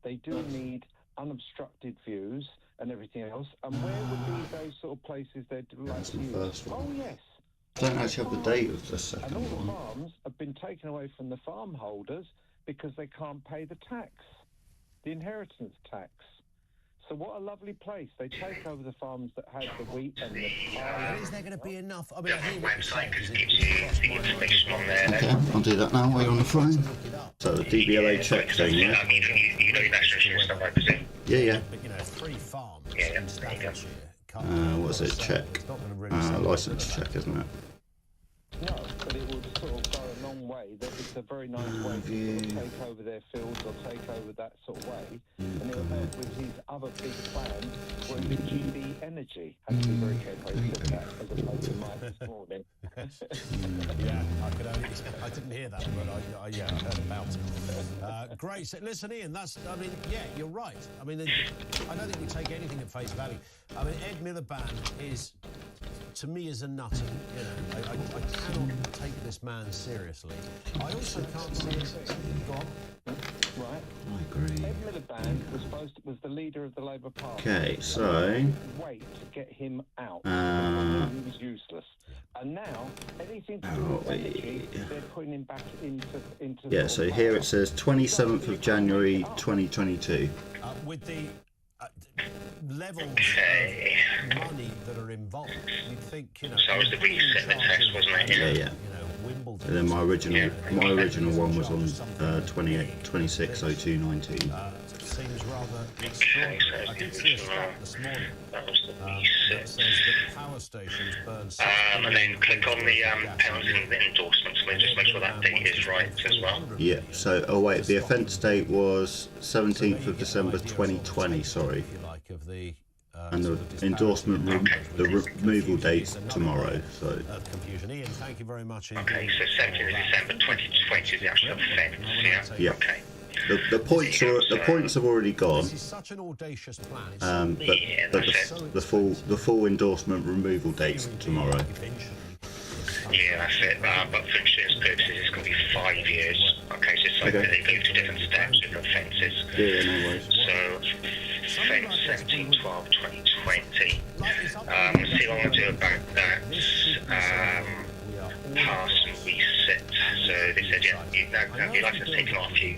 they do need unobstructed views and everything else. And where would be those sort of places they'd like to use? First one. Oh yes. I don't actually have the date of the second And all the one. farms have been taken away from the farm holders because they can't pay the tax, the inheritance tax. So what a lovely place. They take over the farms that had the wheat and the Is there going to be enough? I mean, website because it gives you the information on there. Okay, I'll do that now while you're on the phone. So the DBLA check thing, yeah? I mean, you know your national insurance number, I presume. Yeah. But, 3 farms Yeah, in Staffordshire. What's it? Check. License check, isn't it? No, but it would sort of go a long way. It's a very nice way to sort of take over their fields or take over that sort of way. And it'll help with his other big plan, where the GB Energy. I have to be very careful how you said that, as opposed to Mike this morning. Yeah, I didn't hear that, but I heard about it. Great. So, listen, Ian, you're right. I mean, I don't think we take anything at face value. I mean, Ed Miliband is, to me, is a nutter. I cannot take this man seriously. I also can't see it. Go on. Right. I agree. Ed Miliband was the leader of the Labour Party. Okay, so... Wait to get him out. He was useless. And now, anything to do with energy, they're putting him back into... Yeah, so here it says 27th of January 2022. With the levels of money that are involved, you'd think, So it was the reset the test, wasn't it? Yeah. And then my original one was on 26/02/19. Seems rather Okay, extraordinary. I did see a stat this morning that was the that says that power stations burn... and then click on the penalties and endorsements and just make sure that date is right as well. Yeah, so, the offence date was 17th of December 2020, sorry. And the endorsement, the removal date's tomorrow, so... Confusion. Ian, thank you very much indeed. Okay, so 17th of December 2020 is the actual offence, yeah? Yeah. Okay. The points have already gone. This is such an audacious plan. But the full endorsement removal date's tomorrow. Yeah, that's it. But for insurance purposes, it's going to be 5 years. Okay, so it's like they go to different steps, different offences. Yeah, no worries. So, offence 17/12/2020. Let's see what I want to do about that. Pass and reset. So they said, your license taken off you.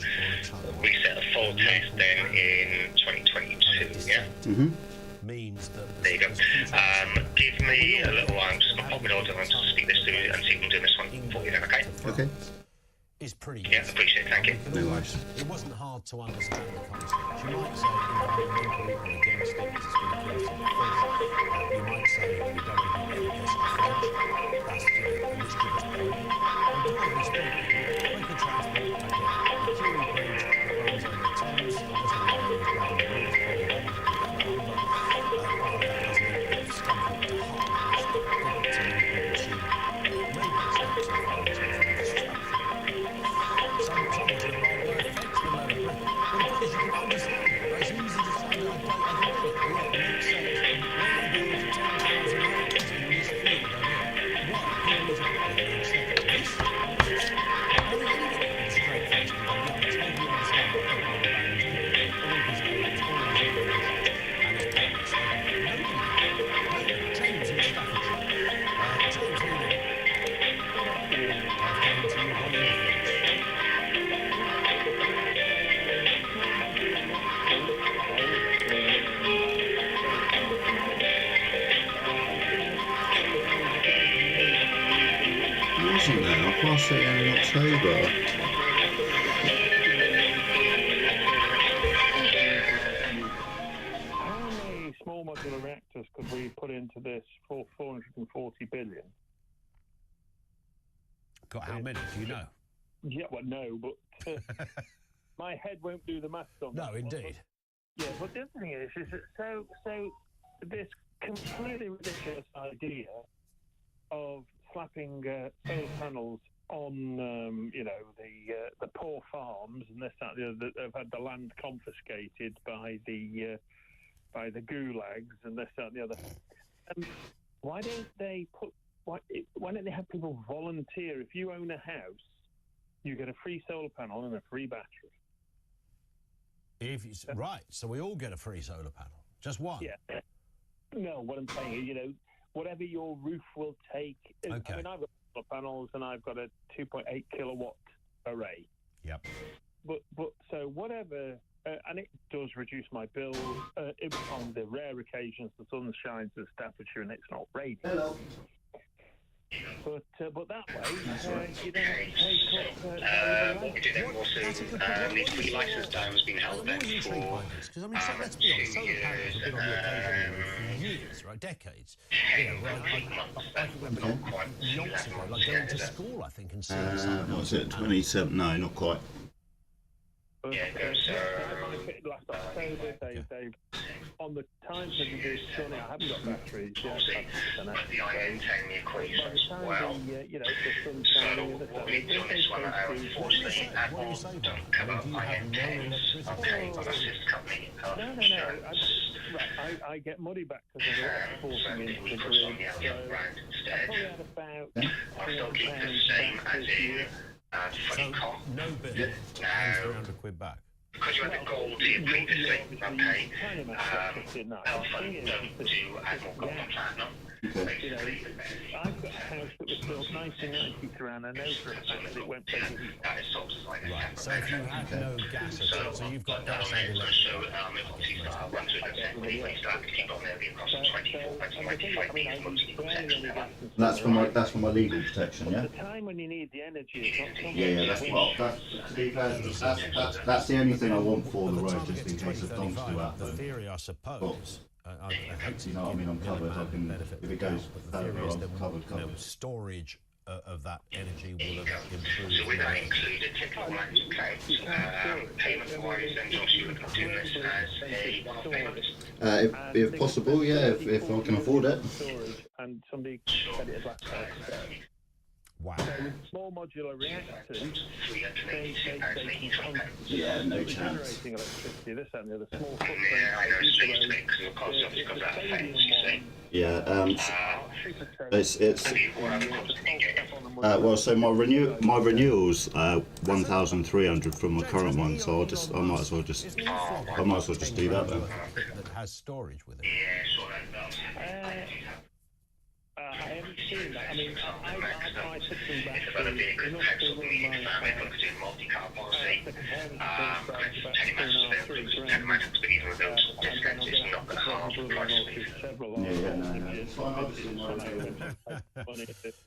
Reset a full test then in 2022, yeah? Mm-hmm. Means that... There you go. Give me a little while. I'm just going to pop it on to speak this through and see if we can do this one for you then, okay? Okay. Is pretty Yeah, appreciate it, thank you. No worries. It wasn't hard to understand the concept. You might say environmentally or against it because it's been against it before. You might say you don't really get against the French. That's a mischievous point. But broadly speaking, quicker transport, I get it. The Curie Bridge that runs over the Thames, obviously the area is rather rude, it's probably one to get around, but that doesn't mean it's something to harm. It's difficult to many people see. Maybe it's not so far as it's distraction. Some of you are rather affects the letter of Britain. But the point is, you can understand it. It's easy to say, I get it. Yeah, it makes sense. When you do it for 10,000 acres in this field, what is it that makes sense? This? I think anybody can be straight-faced and go, yeah, I totally understand what the whole man is doing. All his aims, all his innovations, and his plans. Nobody can. James in Staffordshire. James, who did? I've come to you on your feet. Wasn't there? I passed it in October. How many small modular reactors could we put into this for 440 billion? Got how many? Do you know? Yeah, well, no, but my head won't do the maths on that. No, indeed. Yeah, but the other thing is that so this completely ridiculous idea of slapping solar panels on, the poor farms and this, that, the other, that have had the land confiscated by the gulags and this, that, and the other. Why don't they don't they have people volunteer? If you own a house, you get a free solar panel and a free battery. Right, so we all get a free solar panel. Just one? Yeah. No, what I'm saying is, whatever your roof will take. Okay. I mean, I've got solar panels and I've got a 2.8 kilowatt array. Yep. But so whatever, and it does reduce my bill. On the rare occasions the sun shines in Staffordshire and it's not raining. Hello. But that way, you don't have to take up. What we do then also needs to be licensed down has been held then for Because I mean, let's be honest, solar panels have been on the occasion for years, right? Decades. You know, I can remember yonks ago, like going to school, I think, and seeing solar What was it? 27? No, not quite. Yeah, it goes. Last October, they on the times when it's sunny, I haven't got batteries. Obviously, but the IN10 equation as well. The sun's So shining. what we've done is one unfortunately Apple don't cover IN10s. Okay, but our sister company No. I get money back because of forcing into the grid. So I probably had about I'll still keep it the same as in Funnycom. No bill and 300 quid back. Because you had the gold tier previously, okay, Alpha don't do Admiral Gold and Platinum. Basically, I've got a house that was built 1993 and I know for a fact that it won't take a heat. that is sort of like Right, so if you have no gas at all, so you've got gas and electricity. So, if obviously you start running to it, when you start to keep on there, being across 24, 25 years, most legal protection. That's for my legal protection, yeah. The time when you need the energy is not something. That's the only thing I want for the road, just in case of donks do happen. The theory, I suppose. I hate to, you know what I mean, I'm covered. I can, if it goes further, I'm covered. Storage of that energy will have improved. So with that included, typical lines of code, payment-wise, then Josh, you would do this as a one-off payment? If possible, yeah, if I can afford it. And somebody said it last time. Wow. So with small modular reactors, they yeah, no chance. Generating electricity, this and the other small footprint. Yeah, I know it's strange because of course you've got that effect, you see. Yeah, it's well, so my renewal's 1,300 from my current one, so I might as well just do that then. That has storage with it. Yeah, sort of. I haven't seen that. I mean, I took them back It's about a vehicle petrol we need to family look at multi-car policy. Penny matches there, penny matches, but even with those discounts, it's not going to halve the price.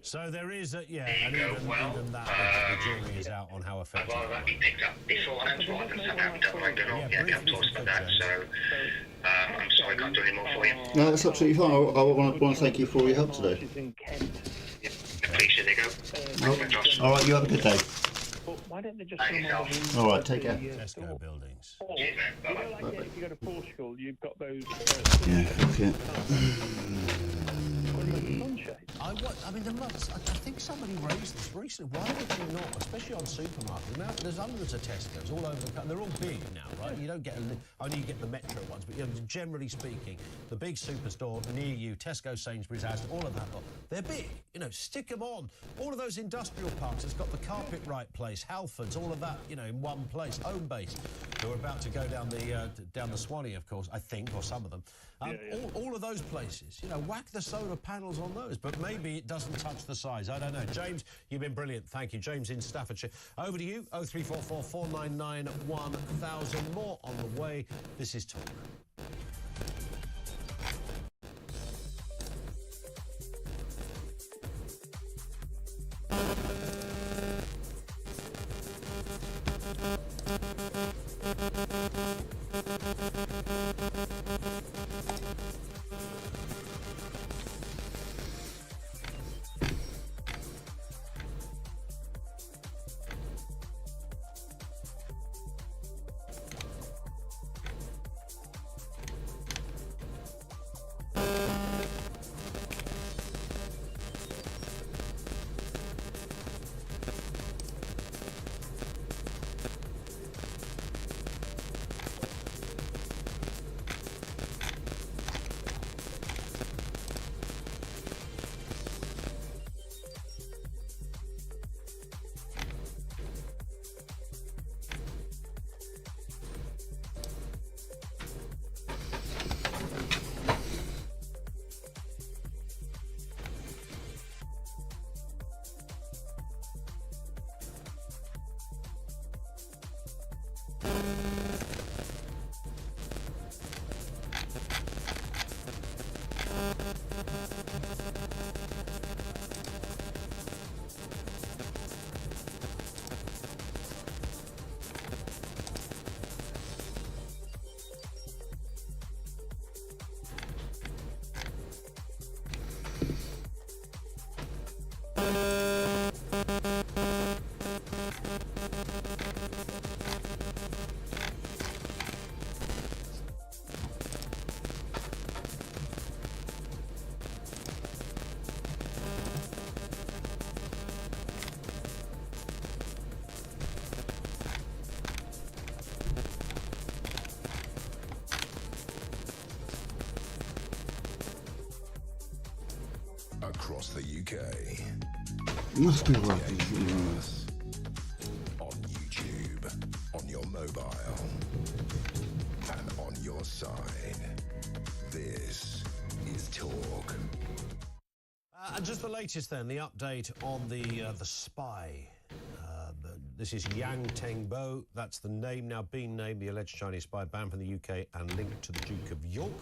So there is and even that, the jury is out on how effective. I'd rather that be picked up beforehand rather than have happened done right now. Yeah, can't talk about that, so I'm sorry I can't do any more for you. No, that's absolutely fine. I want to thank you for all your help today. Yeah, appreciate it, go. All right, you have a good day. Why don't they just all right, take care. Tesco buildings. If you go to Portugal, you've got those. Yeah. I think somebody raised this recently. Why would you not, especially on supermarkets? Now there's hundreds of Tesco's all over the country. They're all big now, right? You don't get only you get the metro ones, but generally speaking, the big superstore near you, Tesco, Sainsbury's, Asda, all of that lot, they're big. Stick them on. All of those industrial parks. It's got the Carpet Right place, Halfords, all of that, in one place. Homebase, who are about to go down the Swanee, of course, I think, or some of them. All of those places, whack the solar panels on those, but maybe it doesn't touch the size. I don't know. James, you've been brilliant. Thank you. James in Staffordshire. Over to you. 0344 499 1000. More on the way. This is Talk. across the UK. Must be working. On YouTube, on your mobile, and on your side. This is Talk. And just the latest then, the update on the spy. This is Yang Tengbo. That's the name now being named, the alleged Chinese spy banned from the UK and linked to the Duke of York.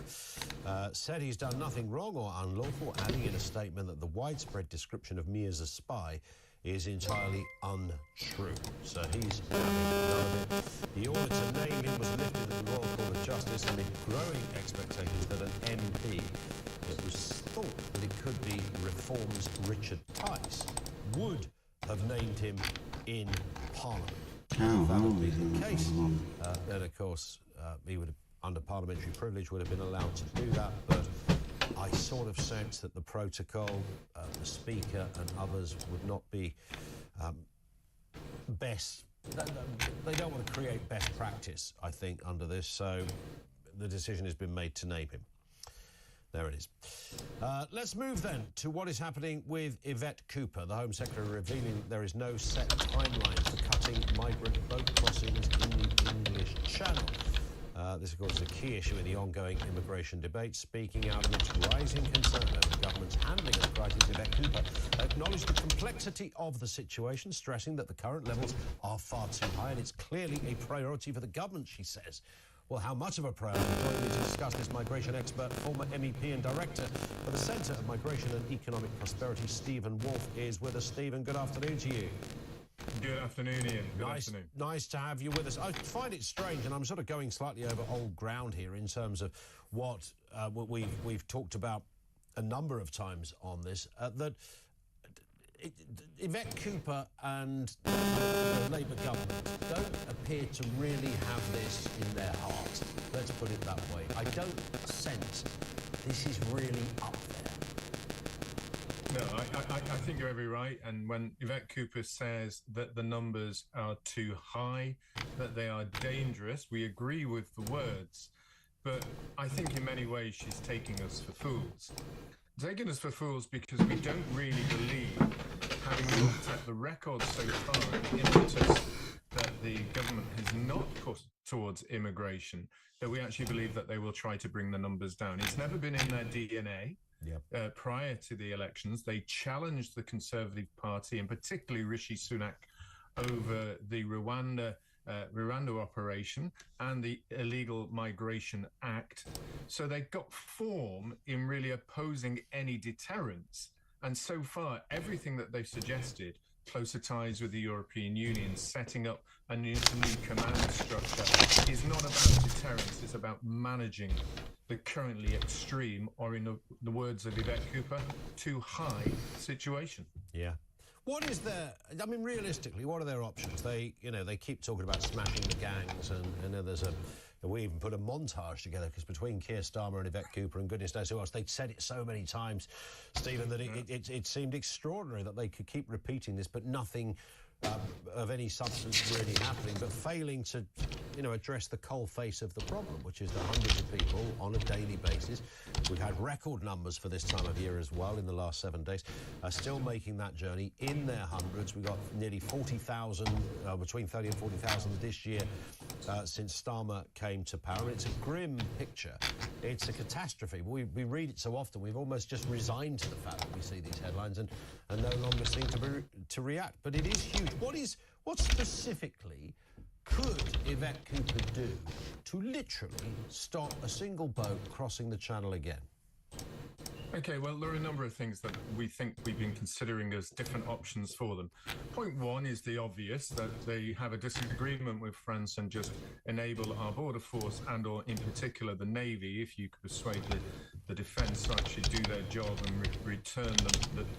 Said he's done nothing wrong or unlawful, adding in a statement that the widespread description of me as a spy is entirely untrue. So he's none of it. The order to name him was lifted at the Royal Court of Justice amid growing expectations that an MP, it was thought that it could be Reform's Richard Tice, would have named him in Parliament. If that had been the case, then of course he would have, under parliamentary privilege, would have been allowed to do that, but I sort of sense that the protocol, the Speaker and others would not be best. They don't want to create best practice, I think, under this, so the decision has been made to name him. There it is. Let's move then to what is happening with Yvette Cooper, the Home Secretary, revealing there is no set timeline for cutting migrant boat crossings in the English Channel. This, of course, is a key issue in the ongoing immigration debate. Speaking out amidst rising concern over the government's handling of the crisis, Yvette Cooper acknowledged the complexity of the situation, stressing that the current levels are far too high and it's clearly a priority for the government, she says. Well, how much of a priority? Joining me to discuss this, migration expert, former MEP and director for the Centre of Migration and Economic Prosperity, Stephen Wolfe, is with us. Stephen, good afternoon to you. Good afternoon, Ian. Good afternoon. Nice to have you with us. I find it strange, and I'm sort of going slightly over old ground here in terms of what we've talked about a number of times on this, that Yvette Cooper and the Labour government don't appear to really have this in their heart. Let's put it that way. I don't sense this is really up there. No, I think you're every right. And when Yvette Cooper says that the numbers are too high, that they are dangerous, we agree with the words. But I think in many ways she's taking us for fools. Taking us for fools because we don't really believe, having looked at the record so far, the impetus that the government has not put towards immigration, that we actually believe that they will try to bring the numbers down. It's never been in their DNA. Yep. Prior to the elections, they challenged the Conservative Party, and particularly Rishi Sunak, over the Rwanda operation and the Illegal Migration Act. So they got form in really opposing any deterrence. And so far, everything that they've suggested, closer ties with the European Union, setting up a new command structure, is not about deterrence, it's about managing the currently extreme, or in the words of Yvette Cooper, too high situation. Yeah. What is their, I mean, realistically, what are their options? They keep talking about smashing the gangs, and we even put a montage together, because between Keir Starmer and Yvette Cooper and goodness knows who else, they'd said it so many times, Stephen, that it seemed extraordinary that they could keep repeating this, but nothing of any substance really happening, but failing to, address the cold face of the problem, which is that hundreds of people on a daily basis, we've had record numbers for this time of year as well in the last 7 days, are still making that journey in their hundreds. We've got nearly 40,000, between 30 and 40,000 this year since Starmer came to power. It's a grim picture. It's a catastrophe. We read it so often, we've almost just resigned to the fact that we see these headlines and no longer seem to react. But it is huge. What specifically could Yvette Cooper do to literally stop a single boat crossing the channel again? Okay, well, there are a number of things that we think we've been considering as different options for them. Point one is the obvious, that they have a disagreement with France and just enable our border force and, or in particular, the Navy, if you could persuade the defence to actually do their job and return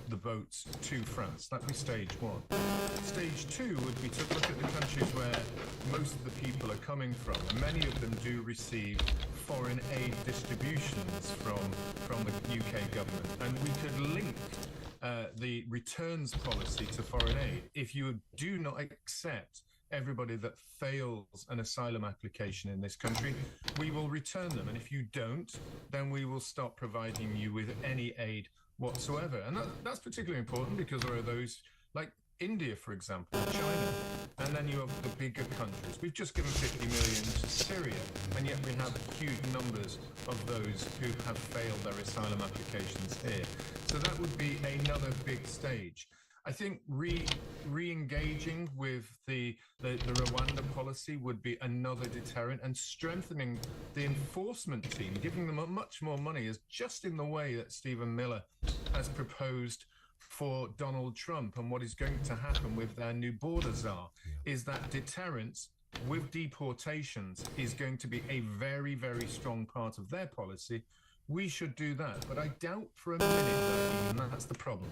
the boats to France. That'd be stage one. Stage two would be to look at the countries where most of the people are coming from, and many of them do receive foreign aid distributions from the UK government, and we could link the returns policy to foreign aid. If you do not accept everybody that fails an asylum application in this country, we will return them, and if you don't, then we will stop providing you with any aid whatsoever. And that's particularly important because there are those like India, for example, China, and then you have the bigger countries. We've just given 50 million to Syria, and yet we have huge numbers of those who have failed their asylum applications here. So that would be another big stage. I think re-engaging with the Rwanda policy would be another deterrent, and strengthening the enforcement team, giving them much more money, is just in the way that Stephen Miller has proposed for Donald Trump. And what is going to happen with their new border czar is that deterrence with deportations is going to be a very, very strong part of their policy. We should do that, but I doubt for a minute that that's the problem.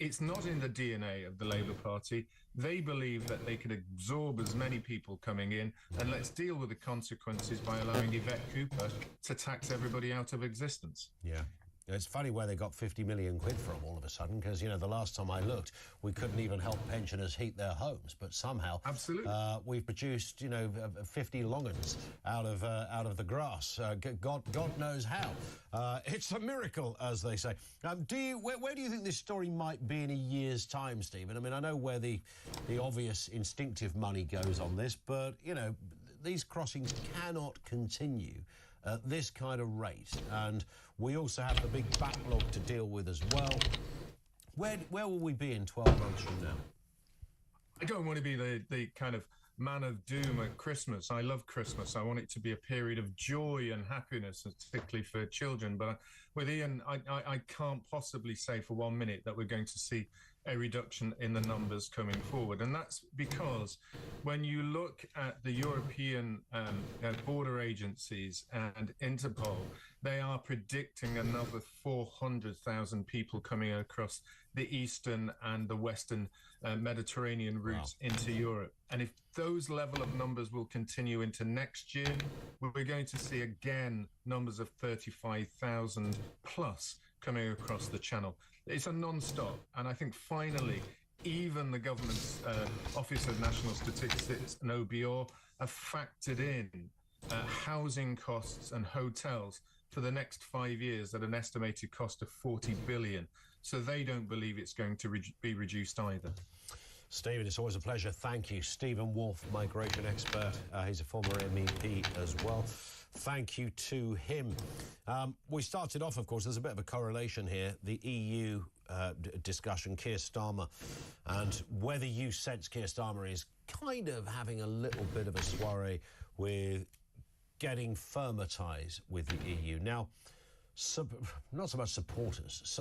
It's not in the DNA of the Labour Party. They believe that they can absorb as many people coming in, and let's deal with the consequences by allowing Yvette Cooper to tax everybody out of existence. Yeah. It's funny where they got 50 million quid from all of a sudden, because, you know, the last time I looked, we couldn't even help pensioners heat their homes, but somehow we've produced, you know, 50 longans out of the grass. God knows how. It's a miracle, as they say. Where do you think this story might be in a year's time, Stephen? I mean, I know where the obvious instinctive money goes on this, but, you know, these crossings cannot continue at this kind of rate, and we also have the big backlog to deal with as well. Where will we be in 12 months from now? I don't want to be the kind of man of doom at Christmas. I love Christmas. I want it to be a period of joy and happiness, particularly for children. But with Ian, I can't possibly say for 1 minute that we're going to see a reduction in the numbers coming forward. And that's because when you look at the European border agencies and Interpol, they are predicting another 400,000 people coming across the eastern and the western Mediterranean routes into Europe. And if those level of numbers will continue into next year, we're going to see again numbers of 35,000 plus coming across the channel. It's a non-stop. And I think finally, even the government's Office of National Statistics and OBR have factored in housing costs and hotels for the next 5 years at an estimated cost of 40 billion. So they don't believe it's going to be reduced either. Stephen, it's always a pleasure. Thank you. Stephen Wolf, migration expert. He's a former MEP as well. Thank you to him. We started off, of course, there's a bit of a correlation here. The EU discussion, Keir Starmer, and whether you sense Keir Starmer is kind of having a little bit of a soiree with getting firmer ties with the EU. Now, not so much supporters.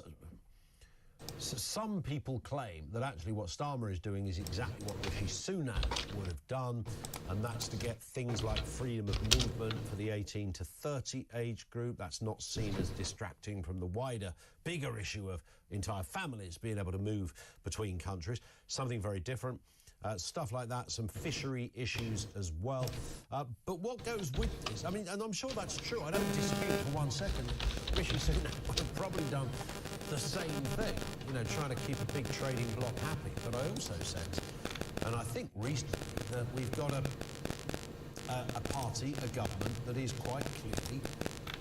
Some people claim that actually what Starmer is doing is exactly what Rishi Sunak would have done, and that's to get things like freedom of movement for the 18 to 30 age group. That's not seen as distracting from the wider, bigger issue of entire families being able to move between countries. Something very different. Stuff like that, some fishery issues as well. But what goes with this? I mean, and I'm sure that's true. I don't dispute for 1 second. Rishi Sunak would have probably done the same thing, you know, trying to keep a big trading bloc happy. But I also sense, and I think recently, that we've got a party, a government that is quite clearly,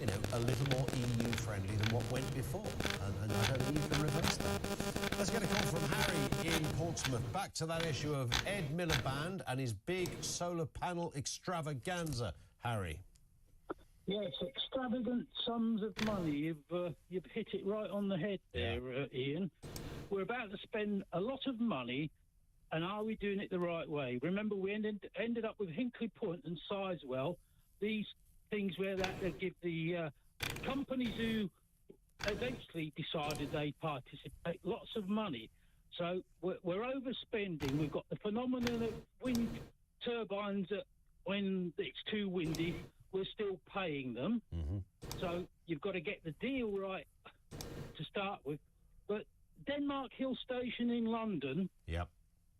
you know, a little more EU-friendly than what went before. And I don't think you can reverse that. Let's get a call from Harry in Portsmouth. Back to that issue of Ed Miliband and his big solar panel extravaganza. Harry. Yes, extravagant sums of money. You've hit it right on the head there, Ian. We're about to spend a lot of money, and are we doing it the right way? Remember, we ended up with Hinkley Point and Sizewell, these things where they give the companies who eventually decided they participate lots of money. So we're overspending. We've got the phenomenon of wind turbines that when it's too windy, we're still paying them. Mm-hmm. So you've got to get the deal right to start with. But Denmark Hill Station in London,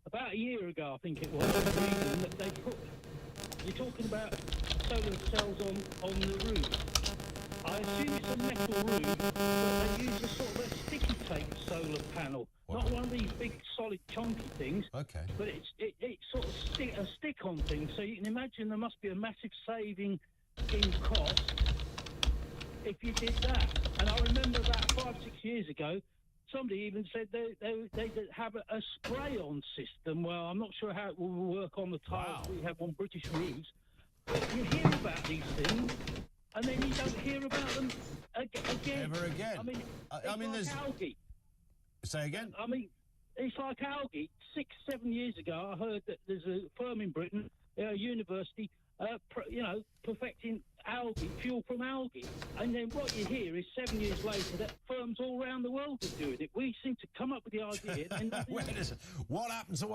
about a year ago, I think it was, that they put, you're talking about solar cells on the roof. I assume it's a metal roof, but they use a sort of a sticky tape solar panel. Not one of these big, solid, chunky things. Okay. But it's sort of a stick-on thing. So you can imagine there must be a massive saving in cost. if you did that. And I remember about 5-6 years ago, somebody even said they have a spray-on system. Well, I'm not sure how it will work on the tiles we have on British roofs. But you hear about these things, and then you don't hear about them again. Ever again. I mean, there's algae. Say again? I mean, it's like algae. 6-7 years ago, I heard that there's a firm in Britain, a university, perfecting algae, fuel from algae. And then what you hear is 7 years later that firms all around the world are doing it. We seem to come up with the idea. Wait a second. What happened to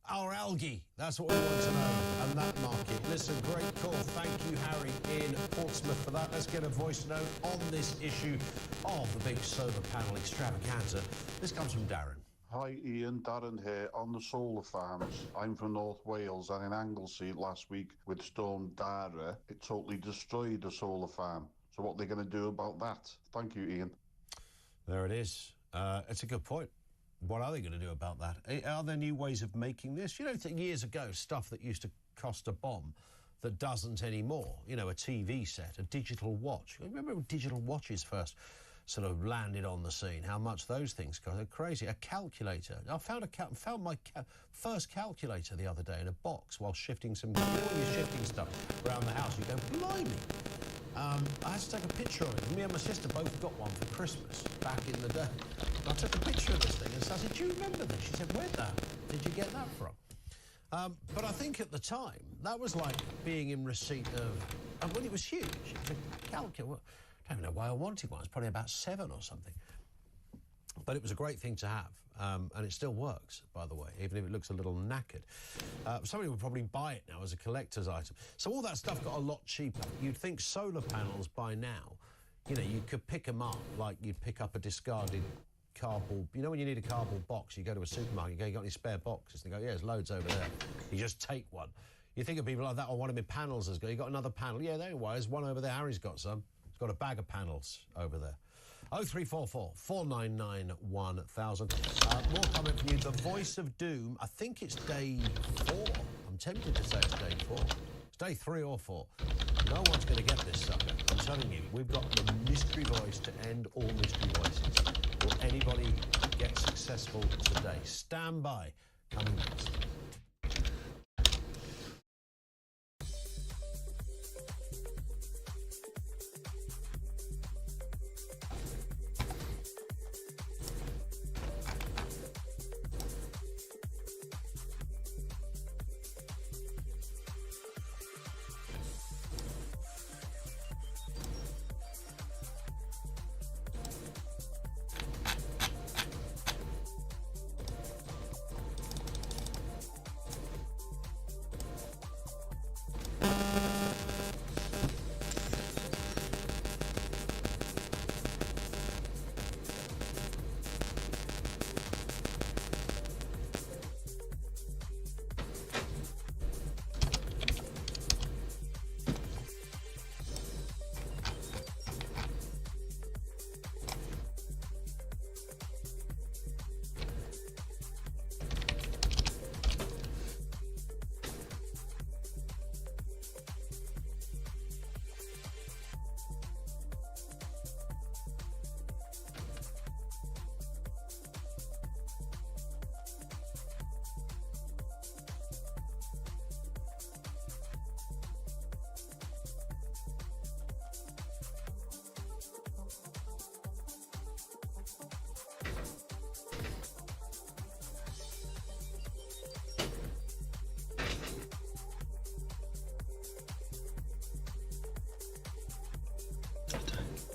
our algae? That's what we want to know. And that market. Listen, great call. Thank you, Harry, in Portsmouth, for that. Let's get a voice note on this issue of the big solar panel extravaganza. This comes from Darren. Hi Ian, Darren here on the solar farms. I'm from North Wales, and in Anglesey last week with Storm Dara, it totally destroyed a solar farm. So what are they going to do about that? Thank you, Ian. There it is. It's a good point. What are they going to do about that? Are there new ways of making this? You know, years ago, stuff that used to cost a bomb that doesn't anymore. You know, a TV set, a digital watch. Remember when digital watches first sort of landed on the scene, how much those things cost? They're crazy. A calculator. I found my first calculator the other day in a box while shifting some... when you're shifting stuff around the house, you go, blimey. I had to take a picture of it. Me and my sister both got one for Christmas back in the day. And I took a picture of this thing and I said, do you remember this? She said, where did you get that from? But I think at the time, that was like being in receipt of... well, it was huge. It was a calculator. I don't even know why I wanted one. It's probably about 7 or something. But it was a great thing to have, and it still works, by the way, even if it looks a little knackered. Somebody would probably buy it now as a collector's item. So all that stuff got a lot cheaper. You'd think solar panels by now, you know, you could pick them up like you'd pick up a discarded cardboard. You know, when you need a cardboard box, you go to a supermarket, you go, you got any spare boxes? They go, yeah, there's loads over there. You just take one. You think of people like that, or one of my panels has got, you got another panel? Yeah, there was one over there. Harry's got some. He's got a bag of panels over there. 0344 499 1000. More comment from you. The voice of doom. I think it's day 4. I'm tempted to say it's day 4. It's day 3 or 4. No one's going to get this sucker. I'm telling you, we've got the mystery voice to end all mystery voices. Will anybody get successful today? Stand by. Coming next.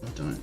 I don't.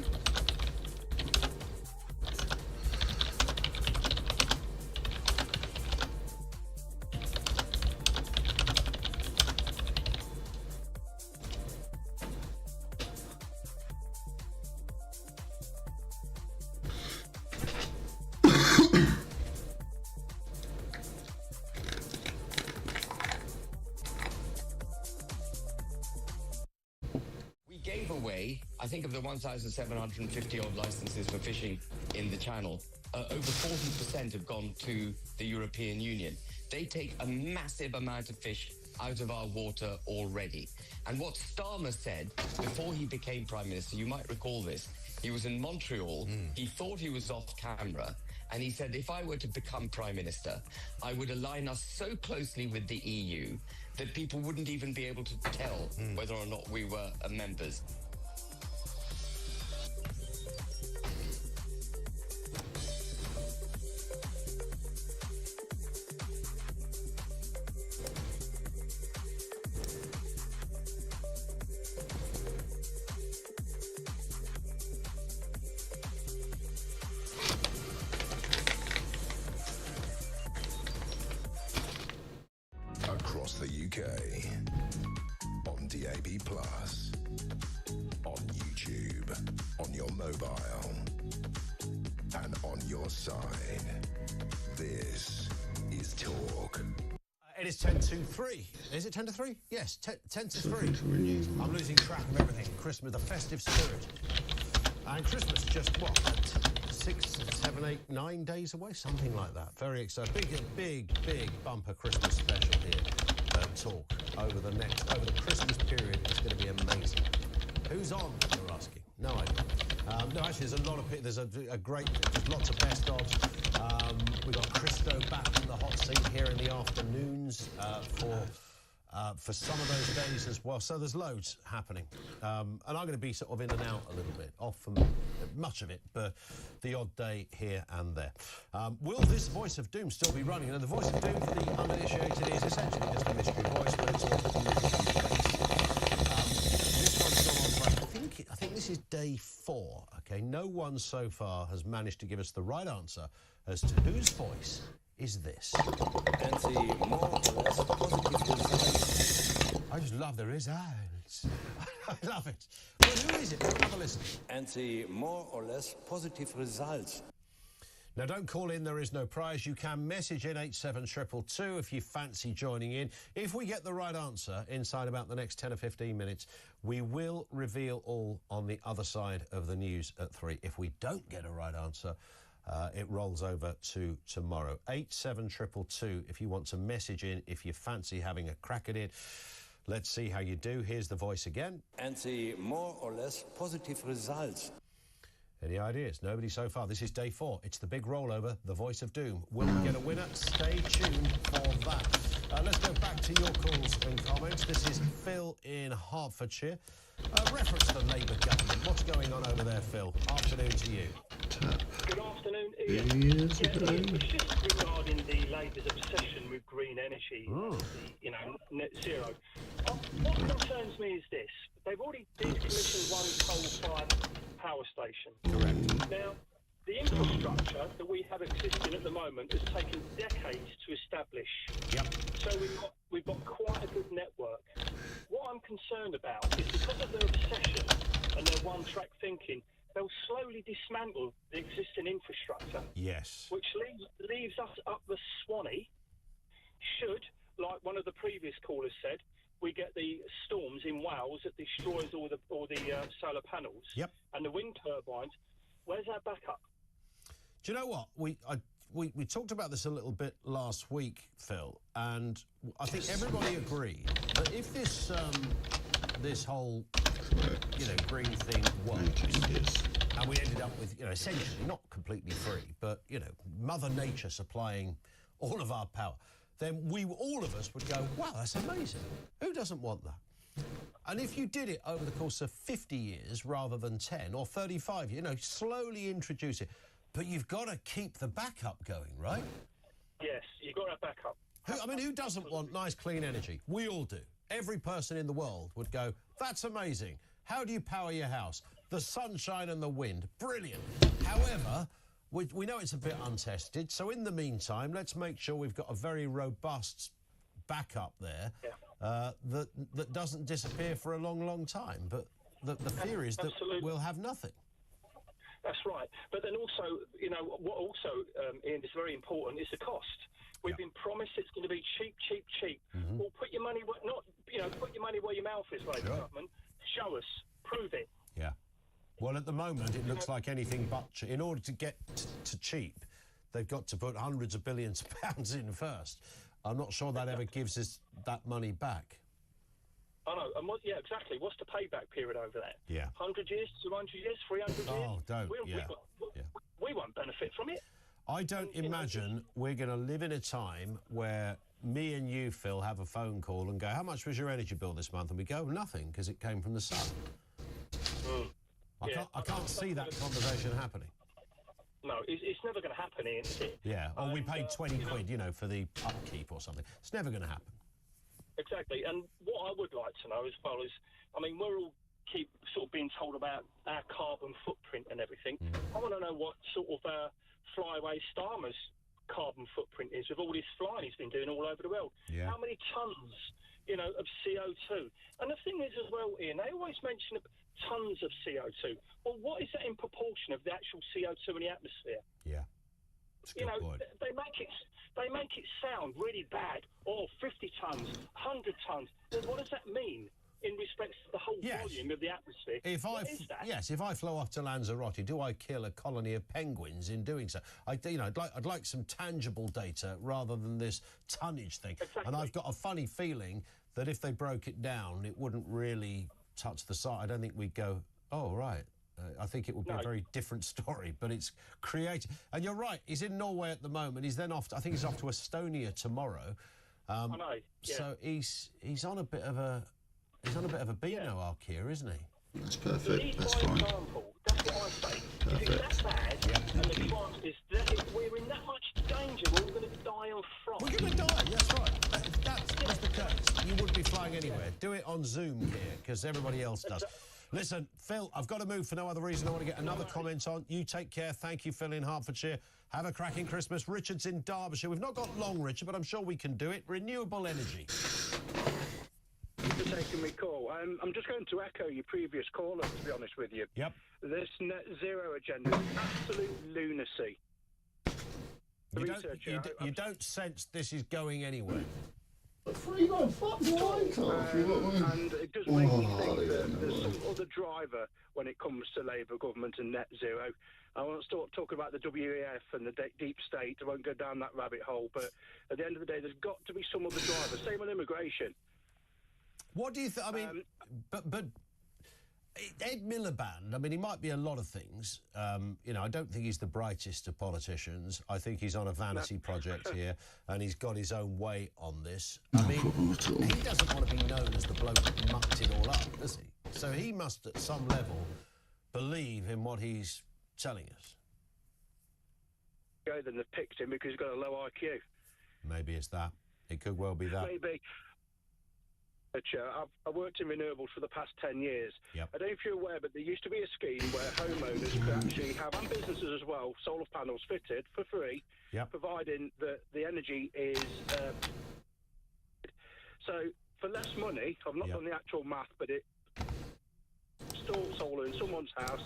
Gave away, I think of the 1,750 odd licenses for fishing in the Channel, over 40% have gone to the European Union. They take a massive amount of fish out of our water already. And what Starmer said before he became Prime Minister, you might recall this, he was in Montreal, he thought he was off camera, and he said, if I were to become Prime Minister, I would align us so closely with the EU that people wouldn't even be able to tell whether or not we were members. Across the UK, on DAB+, on YouTube, on your mobile, and on your side. This is Talk. It is 10 to 3. Is it 10 to 3? Yes, 10 to 3. I'm losing track of everything. Christmas, the festive spirit. And Christmas just, what, 6, 7, 8, 9 days away? Something like that. Very exciting. Big bumper Christmas special here at Talk. Over the Christmas period, it's going to be amazing. Who's on, you're asking? No idea. No, actually, there's a lot of... There's there's lots of best ofs. We've got Christo back in the hot seat here in the afternoons for some of those days as well. So there's loads happening. And I'm going to be sort of in and out a little bit, off from much of it, but the odd day here and there. Will this Voice of Doom still be running? And the Voice of Doom for the uninitiated is essentially just a mystery voice, but it's all this one's gone on for, I think this is day 4, okay? No one so far has managed to give us the right answer as to whose voice is this. And the more or less positive results. I just love the results. I love it. But who is it? Let's have a listen. And the more or less positive results. Now, don't call in, there is no prize. You can message in 87222 if you fancy joining in. If we get the right answer inside about the next 10 or 15 minutes, we will reveal all on the other side of the news at 3. If we don't get a right answer, it rolls over to tomorrow. 87222 if you want to message in, if you fancy having a crack at it. Let's see how you do. Here's the voice again. And the more or less positive results. Any ideas? Nobody so far. This is day 4. It's the big rollover, the Voice of Doom. Will we get a winner? Stay tuned for that. Let's go back to your calls and comments. This is Phil in Hertfordshire. Reference to the Labour government. What's going on over there, Phil? Afternoon to you. Good afternoon, Ian. It's just regarding the Labour's obsession with green energy, net zero. What concerns me is this. They've already decommissioned one coal-fired power station. Correct. Now, the infrastructure that we have existing at the moment has taken decades to establish. Yep. So we've got quite a good network. What I'm concerned about is because of their obsession and their one-track thinking, they'll slowly dismantle the existing infrastructure. Yes. Which leaves us up the Swanee should, like one of the previous callers said, we get the storms in Wales that destroys all the solar panels. Yep. And the wind turbines. Where's our backup? Do you know what? We talked about this a little bit last week, Phil, and I think everybody agreed that if this whole green thing works, and we ended up with essentially not completely free, but Mother Nature supplying all of our power, then all of us would go, wow, that's amazing. Who doesn't want that? And if you did it over the course of 50 years rather than 10 or 35 years, slowly introduce it. But you've got to keep the backup going, right? Yes, you've got to back up. Who doesn't want nice, clean energy? We all do. Every person in the world would go, that's amazing. How do you power your house? The sunshine and the wind. Brilliant. However, we know it's a bit untested. So in the meantime, let's make sure we've got a very robust backup there that doesn't disappear for a long, long time. But the fear is that we'll have nothing. That's right. But then also, what also, Ian, is very important is the cost. We've been promised it's going to be cheap. Mm-hmm. Well, put your money where put your money where your mouth is, Labour government. Show us, prove it. Yeah. Well, at the moment, it looks like anything but in order to get to cheap, they've got to put hundreds of billions of pounds in first. I'm not sure that ever gives us that money back. I know, and exactly. What's the payback period over that? Yeah. 100 years, 200 years, 300 years? Oh, don't, We won't benefit from it. I don't imagine we're going to live in a time where me and you, Phil, have a phone call and go, how much was your energy bill this month? And we go, nothing, because it came from the sun. I can't see that conversation happening. No, it's never going to happen, Ian, is it? Yeah, or we paid 20 quid, for the upkeep or something. It's never going to happen. Exactly, and what I would like to know as well is, we're all keep sort of being told about our carbon footprint and everything. I want to know what sort of flyaway Starmer's carbon footprint is with all this flying he's been doing all over the world. Yeah. How many tons, of CO2? And the thing is as well, Ian, they always mention tons of CO2. Well, what is that in proportion of the actual CO2 in the atmosphere? Yeah. Point. They make it sound really bad. 50 tons, 100 tons. Then what does that mean in respect to the whole volume of the atmosphere? If I flow off to Lanzarote, do I kill a colony of penguins in doing so? I'd like some tangible data rather than this tonnage thing. Exactly. And I've got a funny feeling that if they broke it down, it wouldn't really touch the site. I don't think we'd go, oh, right. I think it would be a very different story, but it's creative. And you're right, he's in Norway at the moment. He's then off, I think he's off to Estonia tomorrow. I know, yeah. So he's on a bit of a Beano arc here, isn't he? That's perfect. That's fine. Example, that's what I say. If it's that bad, and the chance is that if we're in that much danger, we're all going to die on frost. We're going to die, that's right. That's the case. You wouldn't be flying anywhere. Do it on Zoom here, because everybody else does. Listen, Phil, I've got to move for no other reason. I want to get another comment on. You take care. Thank you, Phil, in Hertfordshire. Have a cracking Christmas. Richard's in Derbyshire. We've not got long, Richard, but I'm sure we can do it. Renewable energy. For taking me call. I'm just going to echo your previous caller, to be honest with you. Yep. This net zero agenda is absolute lunacy. You don't sense this is going anywhere. Free man, fuck the light off. And it does make me think that there's some other driver when it comes to Labour government and net zero. I won't start talking about the WEF and the deep state. I won't go down that rabbit hole. But at the end of the day, there's got to be some other driver. Same on immigration. What do you think? I mean, but Ed Miliband, he might be a lot of things. I don't think he's the brightest of politicians. I think he's on a vanity project here, and he's got his own way on this. He doesn't want to be known as the bloke that mucked it all up, does he? So he must, at some level, believe in what he's telling us. Then they've picked him because he's got a low IQ. Maybe it's that. It could well be that. Maybe. I've worked in renewables for the past 10 years. Yep. I don't know if you're aware, but there used to be a scheme where homeowners could actually have, and businesses as well, solar panels fitted for free, providing that the energy is... So, for less money, I've not done the actual math, but it installed solar in someone's house,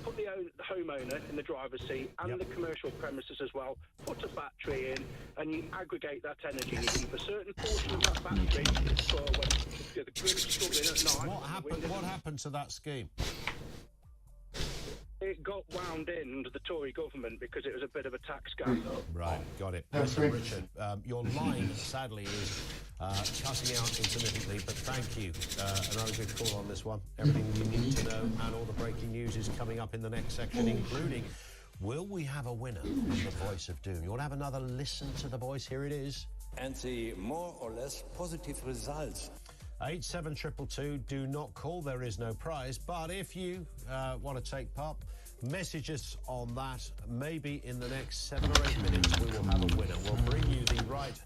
put the homeowner in the driver's seat and the commercial premises as well, put a battery in, and you aggregate that energy. You keep a certain portion of that battery for when the grid's struggling at night. What happened to that scheme? It got wound in under the Tory government because it was a bit of a tax scandal. Right, got it. Listen, Richard, your line, sadly, is cutting out intermittently, but thank you. Another good call on this one. Everything you need to know, and all the breaking news is coming up in the next section, including, will we have a winner from the Voice of Doom? You want to have another listen to the voice? Here it is. And the more or less positive results. 87222, do not call, there is no prize. But if you want to take part, message us on that. Maybe in the next 7 or 8 minutes we will have a winner. We'll bring you the right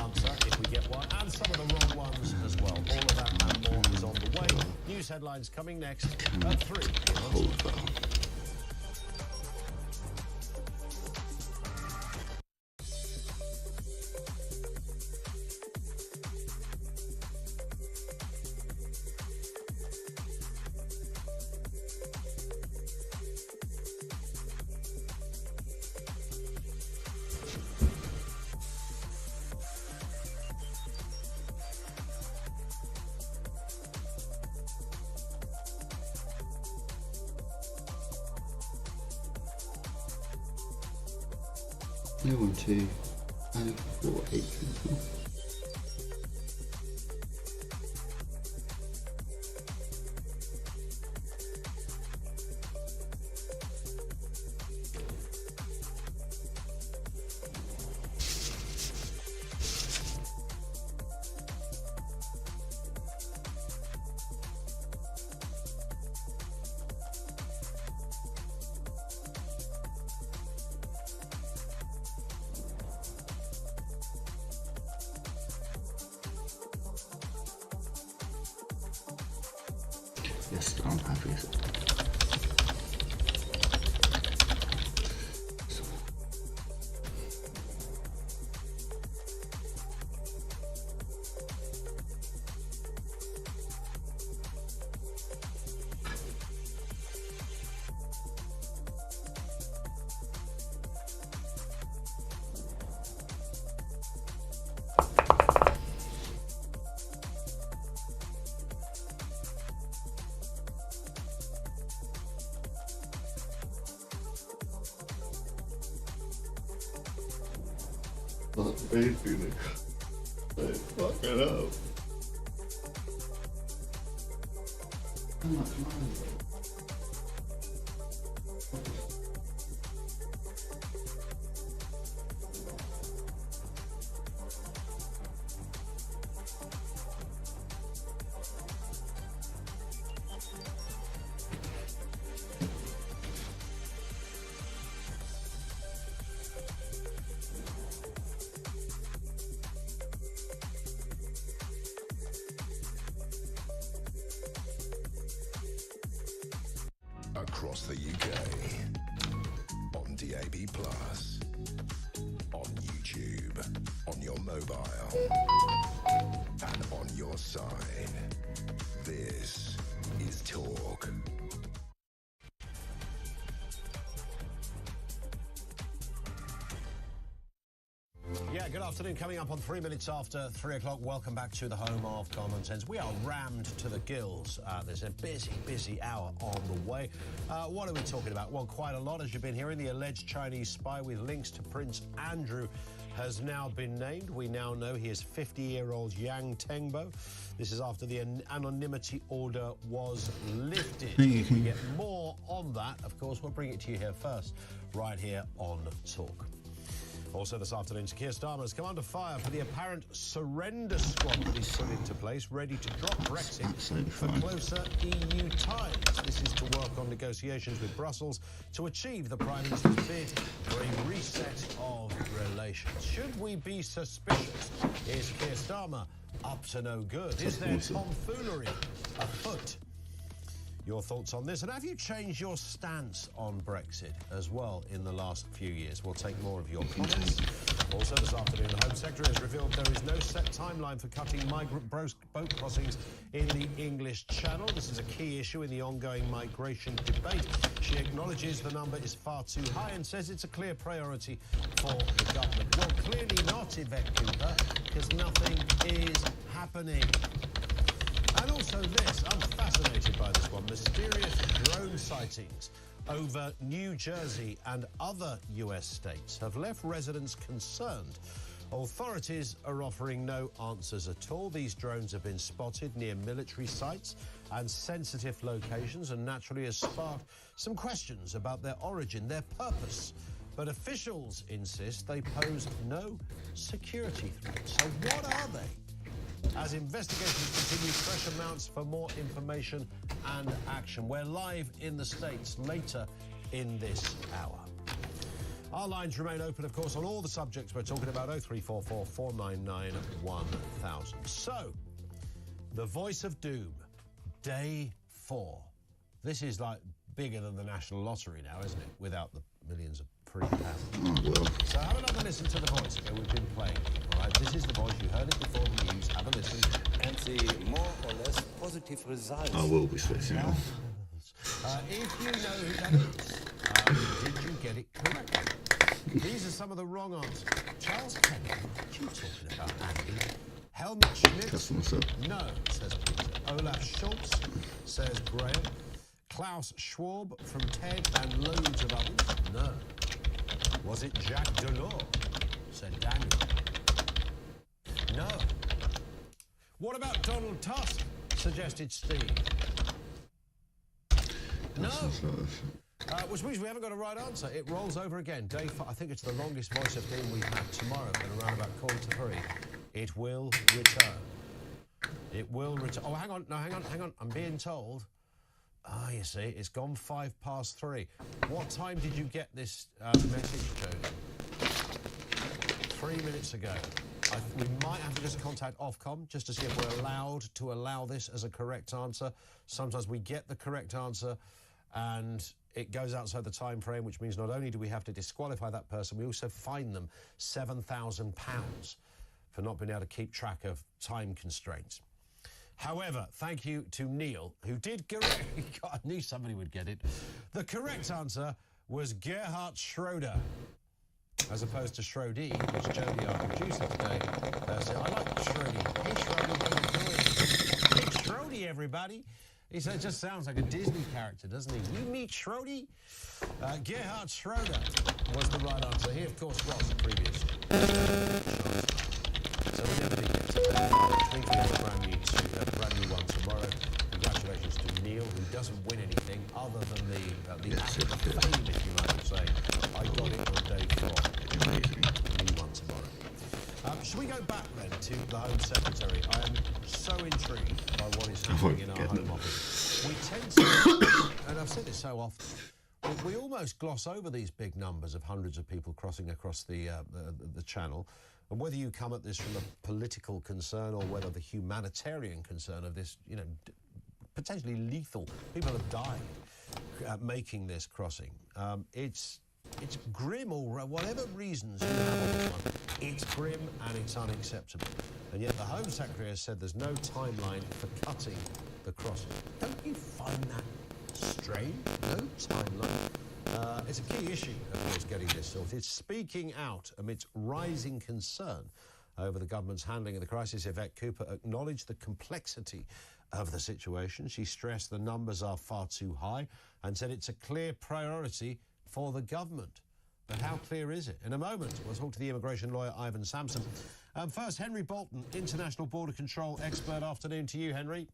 answer if we get one, and some of the wrong ones as well. All of that and more is on the way. News headlines coming next at 3. I want to And 4 acres. Yes, I'm happy. That baby feeling. Like, fuck it up. Come on. Across the UK, on DAB+, on YouTube, on your mobile, and on your side. This is Talk. Yeah, good afternoon. Coming up on 3 minutes after 3 o'clock. Welcome back to the home of common sense. We are rammed to the gills. There's a busy hour on the way. What are we talking about? Well, quite a lot, as you've been hearing. The alleged Chinese spy with links to Prince Andrew has now been named. We now know he is 50-year-old Yang Tengbo. This is after the anonymity order was lifted. We get more on that. Of course, we'll bring it to you here first, right here on Talk. Also this afternoon, Keir Starmer has come under fire for the apparent surrender squad that he's put into place, ready to drop Brexit for closer EU ties. This is to work on negotiations with Brussels to achieve the Prime Minister's bid for a reset of relations. Should we be suspicious? Is Keir Starmer up to no good? Is there tomfoolery afoot? Your thoughts on this, and have you changed your stance on Brexit as well in the last few years? We'll take more of your comments. Also this afternoon, the Home Secretary has revealed there is no set timeline for cutting migrant boat crossings in the English Channel. This is a key issue in the ongoing migration debate. She acknowledges the number is far too high and says it's a clear priority for the government. Well, clearly not, Yvette Cooper, because nothing is happening. And also this, I'm fascinated by this one, mysterious drone sightings over New Jersey and other US states have left residents concerned. Authorities are offering no answers at all. These drones have been spotted near military sites and sensitive locations and naturally has sparked some questions about their origin, their purpose. But officials insist they pose no security threat. So what are they? As investigations continue, pressure mounts for more information and action. We're live in the States later in this hour. Our lines remain open, of course, on all the subjects we're talking about. 0344 499 1000. So, the voice of doom, day 4. This is like bigger than the National Lottery now, isn't it? Without the millions of free pounds. So have another listen to the voice that we've been playing. All right, this is the voice. You heard it before the news. Have a listen. And the more or less positive results. I will be switching it off. If you know who that is, did you get it correct? These are some of the wrong answers. Charles Kenny, what are you talking about, Andy? Helmut Schmidt? No, says Peter. Olaf Schultz, says Graham. Klaus Schwab from TED and loads of others? No. Was it Jacques Delors? said Daniel. No. What about Donald Tusk? Suggested Steve. No. Which means we haven't got a right answer. It rolls over again. Day 5. I think it's the longest voice of doom we have tomorrow at around about 2:45. It will return. It will return. Oh, hang on. No, hang on. I'm being told. Ah, you see, it's gone 3:05. What time did you get this message, Jody? 3 minutes ago. We might have to just contact Ofcom just to see if we're allowed to allow this as a correct answer. Sometimes we get the correct answer and it goes outside the time frame, which means not only do we have to disqualify that person, we also fine them £7,000 for not being able to keep track of time constraints. However, thank you to Neil, who did correct. I knew somebody would get it. The correct answer was Gerhard Schroeder, as opposed to Schrody, which Jody, our producer today, said. I like Schrody. Hey, Schrody, how you doing? Meet Schrody, everybody. He said it just sounds like a Disney character, doesn't he? You meet Schrody? Gerhard Schroeder was the right answer. He, of course, was the previous. So we never did get to that. I think we have a brand new one tomorrow. Congratulations to Neil, who doesn't win anything other than the act of fame, if you might say. I got it on day 4. Amazing. New one tomorrow. Should we go back then to the Home Secretary? I am so intrigued by what is happening in our Home Office. We tend to, and I've said this so often, we almost gloss over these big numbers of hundreds of people crossing across the channel. And whether you come at this from a political concern or whether the humanitarian concern of this, potentially lethal, people have died making this crossing. It's grim, or whatever reasons you have on this one, it's grim and it's unacceptable. And yet the Home Secretary has said there's no timeline for cutting the crossing. Don't you find that strange? No timeline. It's a key issue, of course, getting this sorted. Speaking out amidst rising concern over the government's handling of the crisis, Yvette Cooper acknowledged the complexity of the situation. She stressed the numbers are far too high and said it's a clear priority for the government. But how clear is it? In a moment, we'll talk to the immigration lawyer, Ivan Sampson. First, Henry Bolton, International Border Control expert. Afternoon to you, Henry.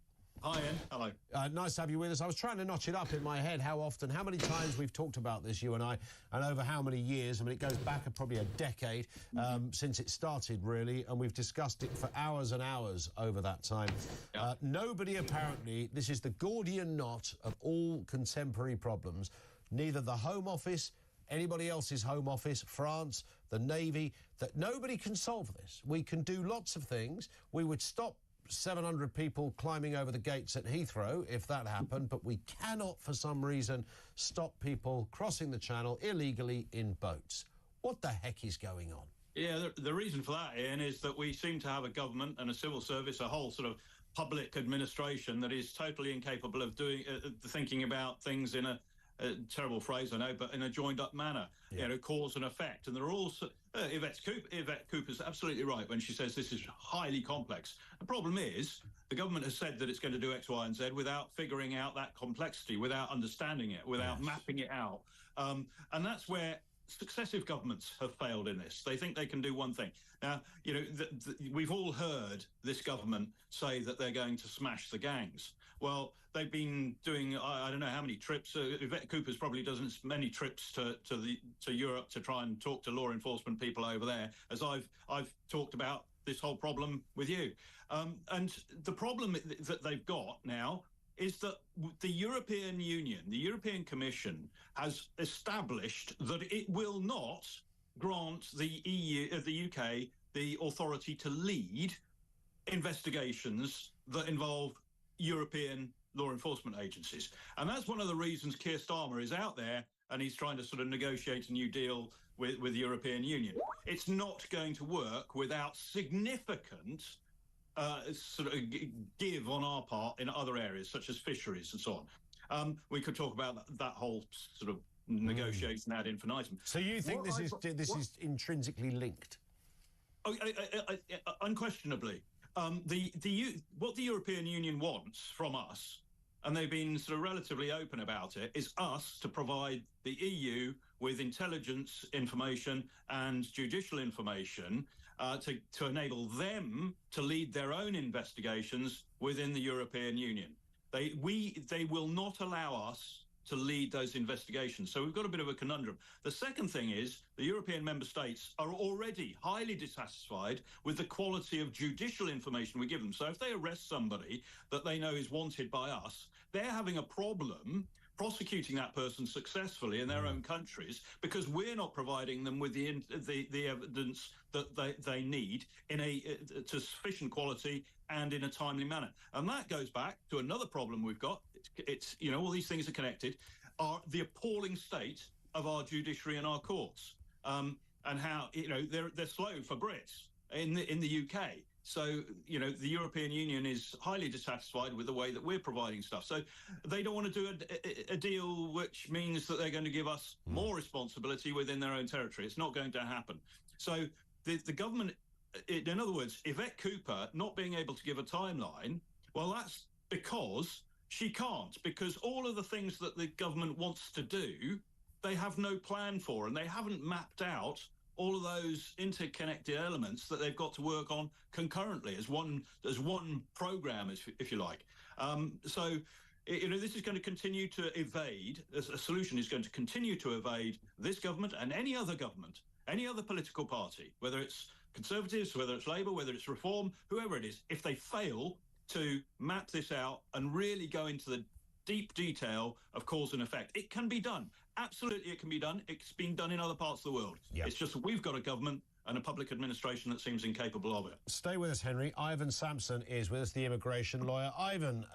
Hi, Ian. Hello. Nice to have you with us. I was trying to notch it up in my head how many times we've talked about this, you and I, and over how many years. I mean, it goes back probably a decade since it started, really, and we've discussed it for hours and hours over that time. Nobody apparently, this is the Gordian knot of all contemporary problems, neither the Home Office, anybody else's Home Office, France, the Navy, that nobody can solve this. We can do lots of things. We would stop 700 people climbing over the gates at Heathrow if that happened, but we cannot, for some reason, stop people crossing the channel illegally in boats. What the heck is going on? Yeah, the reason for that, Ian, is that we seem to have a government and a civil service, a whole sort of public administration that is totally incapable of doing thinking about things in a terrible phrase, I know, but in a joined-up manner, cause and effect. And there are also Yvette Cooper's absolutely right when she says this is highly complex. The problem is the government has said that it's going to do X, Y, and Z without figuring out that complexity, without understanding it, without mapping it out. And that's where successive governments have failed in this. They think they can do one thing. Now, we've all heard this government say that they're going to smash the gangs. Well, they've been doing, I don't know how many trips. Yvette Cooper's probably done as many trips to Europe to try and talk to law enforcement people over there as I've talked about this whole problem with you. And the problem that they've got now is that the European Union, the European Commission, has established that it will not grant the UK, the authority to lead investigations that involve European law enforcement agencies. And that's one of the reasons Keir Starmer is out there and he's trying to sort of negotiate a new deal with the European Union. It's not going to work without significant sort of give on our part in other areas, such as fisheries and so on. We could talk about that whole sort of negotiation ad infinitum. So you think this is intrinsically linked? Unquestionably. What the European Union wants from us and they've been sort of relatively open about it, is us to provide the EU with intelligence information and judicial information to enable them to lead their own investigations within the European Union. They will not allow us to lead those investigations. So we've got a bit of a conundrum. The second thing is the European member states are already highly dissatisfied with the quality of judicial information we give them. So if they arrest somebody that they know is wanted by us, they're having a problem prosecuting that person successfully in their own countries because we're not providing them with the evidence that they need to sufficient quality and in a timely manner. And that goes back to another problem we've got. It's all these things are connected, are the appalling state of our judiciary and our courts, and how they're slow for Brits in the UK. So, the European Union is highly dissatisfied with the way that we're providing stuff. So they don't want to do a deal which means that they're going to give us more responsibility within their own territory. It's not going to happen. So the government, in other words, Yvette Cooper not being able to give a timeline, well, that's because she can't, because all of the things that the government wants to do, they have no plan for, and they haven't mapped out all of those interconnected elements that they've got to work on concurrently as one program, if you like. So this is going to continue to evade. A solution is going to continue to evade this government and any other government, any other political party, whether it's Conservatives, whether it's Labour, whether it's Reform, whoever it is. If they fail to map this out and really go into the deep detail of cause and effect, it can be done. Absolutely, it can be done. It's been done in other parts of the world. Yep. It's just that we've got a government and a public administration that seems incapable of it. Stay with us, Henry. Ivan Sampson is with us, the immigration lawyer. Ivan,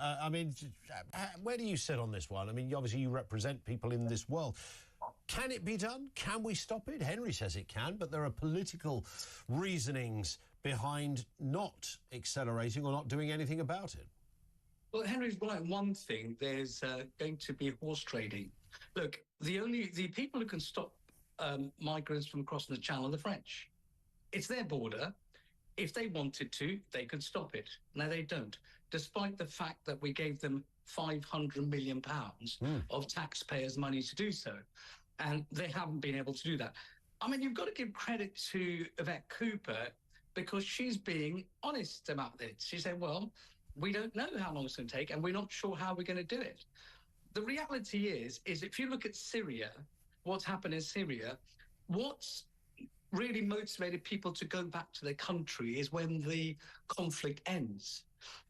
where do you sit on this one? I mean, obviously you represent people in this world. Can it be done? Can we stop it? Henry says it can, but there are political reasonings behind not accelerating or not doing anything about it. Well, Henry's right. One thing, there's going to be horse trading. Look, the people who can stop migrants from crossing the channel are the French. It's their border. If they wanted to, they could stop it. No, they don't, despite the fact that we gave them £500 million of taxpayers' money to do so. And they haven't been able to do that. I mean, you've got to give credit to Yvette Cooper because she's being honest about this. She said, well, we don't know how long it's going to take, and we're not sure how we're going to do it. The reality is if you look at Syria, what's happened in Syria, what's really motivated people to go back to their country is when the conflict ends.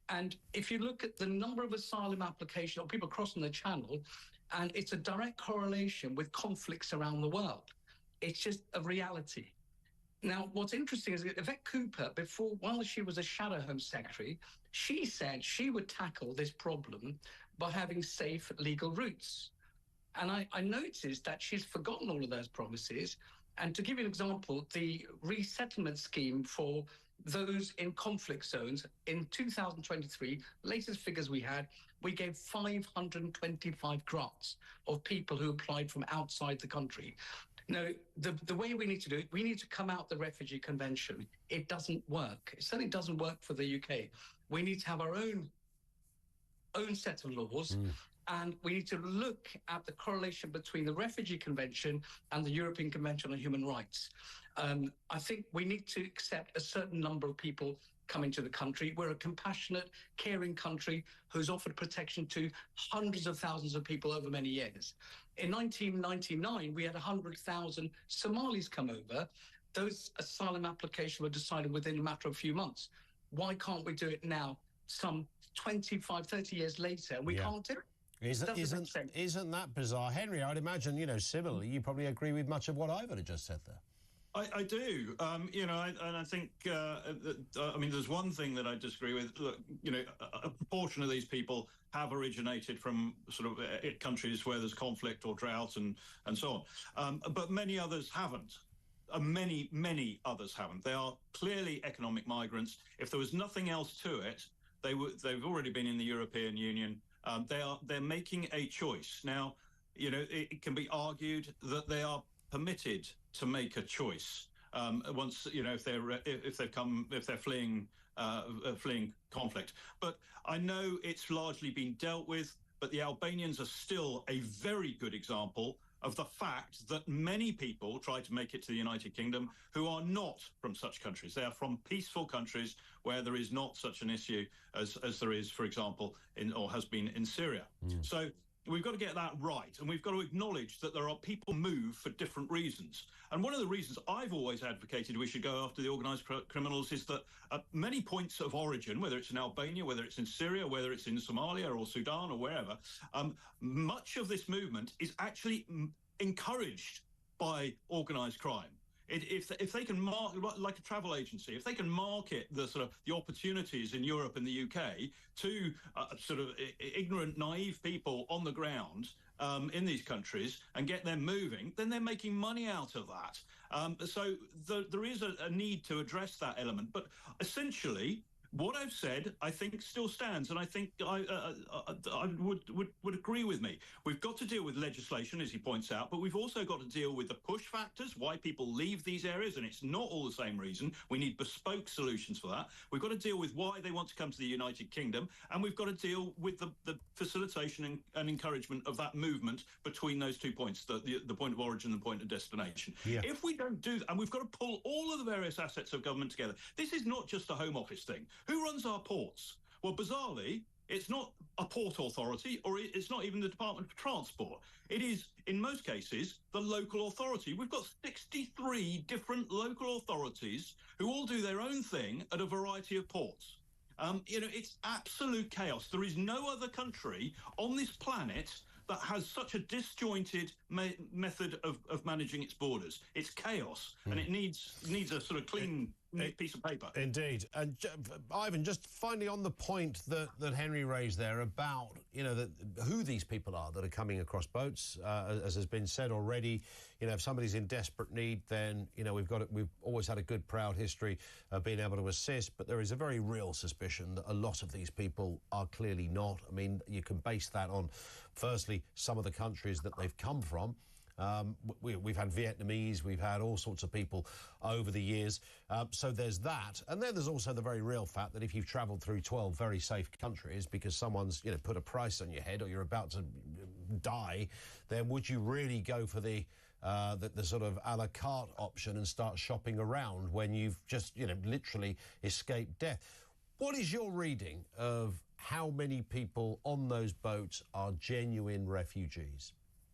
And if you look at the number of asylum applications or people crossing the channel, and it's a direct correlation with conflicts around the world. It's just a reality. Now, what's interesting is that Yvette Cooper, while she was a Shadow Home Secretary, she said she would tackle this problem by having safe legal routes. And I noticed that she's forgotten all of those promises. And to give you an example, the resettlement scheme for those in conflict zones in 2023, latest figures we had, we gave 525 grants of people who applied from outside the country. Now, the way we need to do it, we need to come out the Refugee Convention. It doesn't work. It certainly doesn't work for the UK. We need to have our own set of laws, and we need to look at the correlation between the Refugee Convention and the European Convention on Human Rights. I think we need to accept a certain number of people coming to the country. We're a compassionate, caring country who's offered protection to hundreds of thousands of people over many years. In 1999, we had 100,000 Somalis come over. Those asylum applications were decided within a matter of a few months. Why can't we do it now, some 25, 30 years later, and we can't do it? Isn't that bizarre? Henry, I'd imagine, similarly, you probably agree with much of what Ivan had just said there. I do, and I think, there's one thing that I disagree with. Look, a proportion of these people have originated from sort of countries where there's conflict or drought and so on. But many others haven't. Many others haven't. They are clearly economic migrants. If there was nothing else to it, they've already been in the European Union. They're making a choice. Now, it can be argued that they are permitted to make a choice once if they're fleeing conflict. But I know it's largely been dealt with. but the Albanians are still a very good example of the fact that many people try to make it to the United Kingdom who are not from such countries. They are from peaceful countries where there is not such an issue as there is, for example, or has been in Syria. So we've got to get that right, and we've got to acknowledge that there are people move for different reasons. And one of the reasons I've always advocated we should go after the organised criminals is that at many points of origin, whether it's in Albania, whether it's in Syria, whether it's in Somalia or Sudan or wherever, much of this movement is actually encouraged by organised crime. If they can like a travel agency, if they can market the opportunities in Europe and the UK to sort of ignorant, naive people on the ground in these countries and get them moving, then they're making money out of that. So there is a need to address that element. But essentially, what I've said, I think, still stands, and I think I would agree with me. We've got to deal with legislation, as he points out, but we've also got to deal with the push factors, why people leave these areas, and it's not all the same reason. We need bespoke solutions for that. We've got to deal with why they want to come to the United Kingdom, and we've got to deal with the facilitation and encouragement of that movement between those 2 points, the point of origin and the point of destination. Yeah. If we don't do that, and we've got to pull all of the various assets of government together, this is not just a Home Office thing. Who runs our ports? Well, bizarrely, it's not a port authority, or it's not even the Department of Transport. It is, in most cases, the local authority. We've got 63 different local authorities who all do their own thing at a variety of ports. It's absolute chaos. There is no other country on this planet that has such a disjointed method of managing its borders. It's chaos, and it needs a sort of clean piece of paper. Indeed. And Ivan, just finally on the point that Henry raised there about, who these people are that are coming across boats, as has been said already, if somebody's in desperate need, then, we've always had a good, proud history of being able to assist, but there is a very real suspicion that a lot of these people are clearly not. I mean, you can base that on, firstly, some of the countries that they've come from. We've had Vietnamese, we've had all sorts of people over the years. So there's that. And then there's also the very real fact that if you've travelled through 12 very safe countries because someone's, put a price on your head or you're about to die, then would you really go for the sort of a la carte option and start shopping around when you've just, literally escaped death? What is your reading of how many people on those boats are genuine refugees?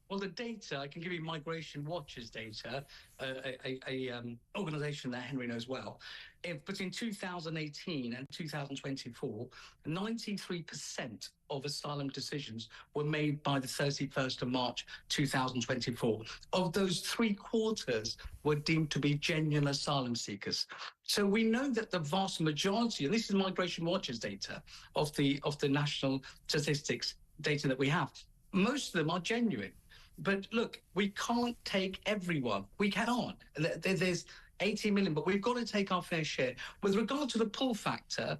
Well, the data, I can give you Migration Watch's data, a organisation that Henry knows well. Between 2018 and 2024, 93% of asylum decisions were made by the 31st of March 2024. Of those, 3/4 were deemed to be genuine asylum seekers. So we know that the vast majority, and this is Migration Watch's data, of the national statistics data that we have, most of them are genuine. But look, we can't take everyone. We cannot. There's 80 million, but we've got to take our fair share. With regard to the pull factor,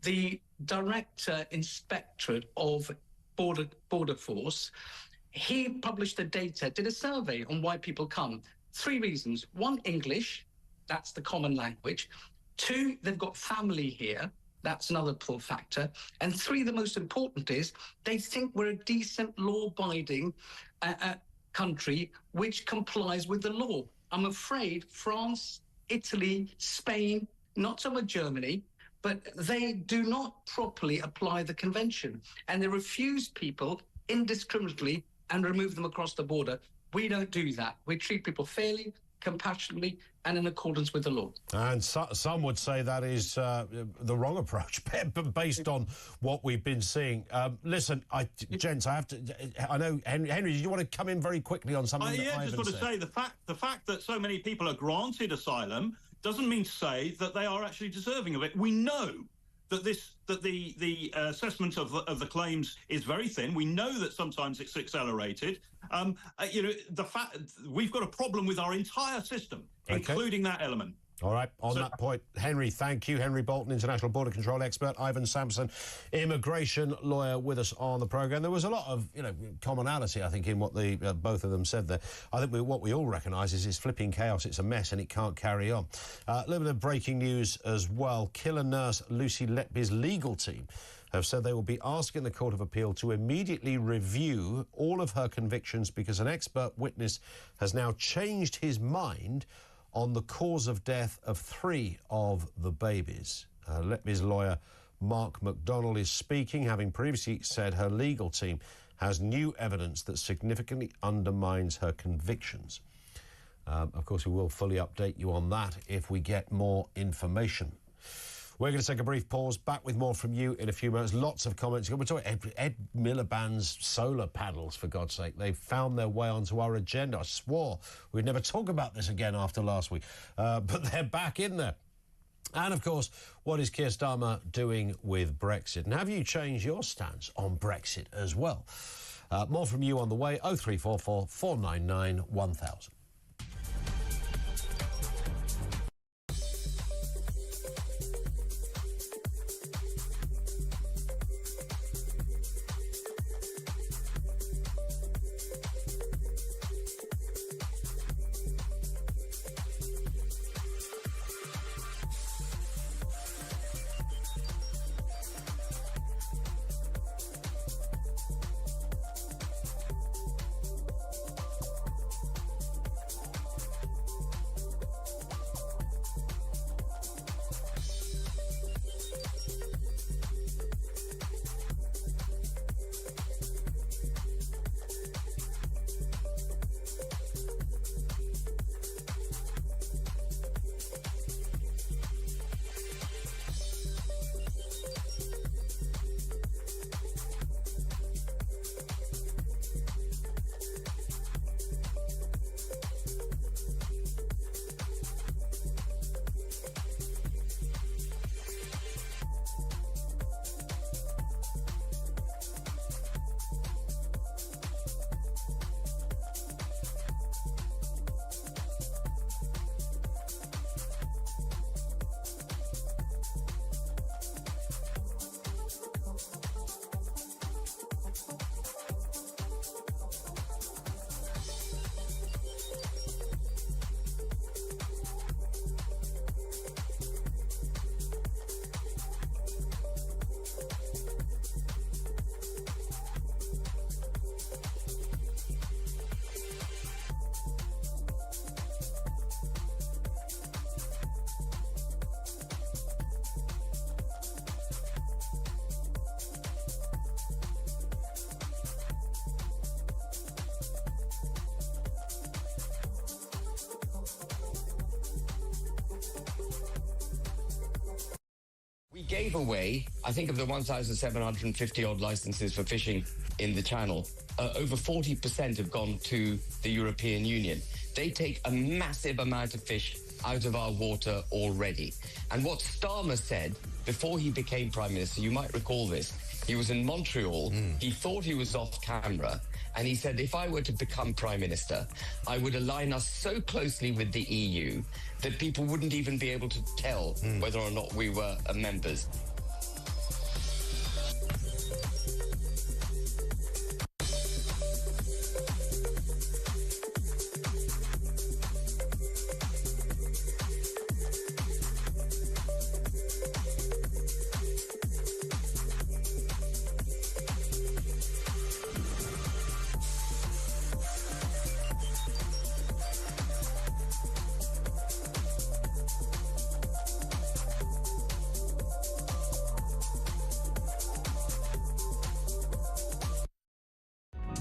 the Director Inspectorate of Border Force, he published the data, did a survey on why people come. 3 reasons. 1, English, that's the common language. 2, they've got family here. That's another pull factor. And 3, the most important is they think we're a decent, law-abiding country which complies with the law. I'm afraid France, Italy, Spain, not so much Germany, but they do not properly apply the convention, and they refuse people indiscriminately and remove them across the border. We don't do that. We treat people fairly, compassionately, and in accordance with the law. And some would say that is the wrong approach, based on what we've been seeing. Listen, gents, I know, Henry, do you want to come in very quickly on something that Ivan just want to say the fact that so many people are granted asylum doesn't mean to say that they are actually deserving of it. We know that the assessment of the claims is very thin. We know that sometimes it's accelerated. The fact we've got a problem with our entire system, including that element. All right, on that point, Henry, thank you. Henry Bolton, international border control expert. Ivan Sampson, immigration lawyer, with us on the programme. There was a lot of, commonality, I think, in what both of them said there. I think what we all recognise is it's flipping chaos. It's a mess and it can't carry on. A little bit of breaking news as well. Killer nurse Lucy Letby's legal team have said they will be asking the Court of Appeal to immediately review all of her convictions because an expert witness has now changed his mind on the cause of death of 3 of the babies. Letby's lawyer Mark McDonnell is speaking, having previously said her legal team has new evidence that significantly undermines her convictions. Of course, we will fully update you on that if we get more information. We're going to take a brief pause. Back with more from you in a few minutes. Lots of comments. We're talking Ed Miliband's solar panels, for God's sake. They've found their way onto our agenda. I swore we'd never talk about this again after last week. But they're back in there. And, of course, what is Keir Starmer doing with Brexit? And have you changed your stance on Brexit as well? More from you on the way. 0344 499 1000. We gave away, I think of the 1,750 odd licenses for fishing in the Channel, over 40% have gone to the European Union. They take a massive amount of fish out of our water already. And what Starmer said before he became Prime Minister, you might recall this, he was in Montreal, he thought he was off camera, and he said, if I were to become Prime Minister, I would align us so closely with the EU that people wouldn't even be able to tell whether or not we were members.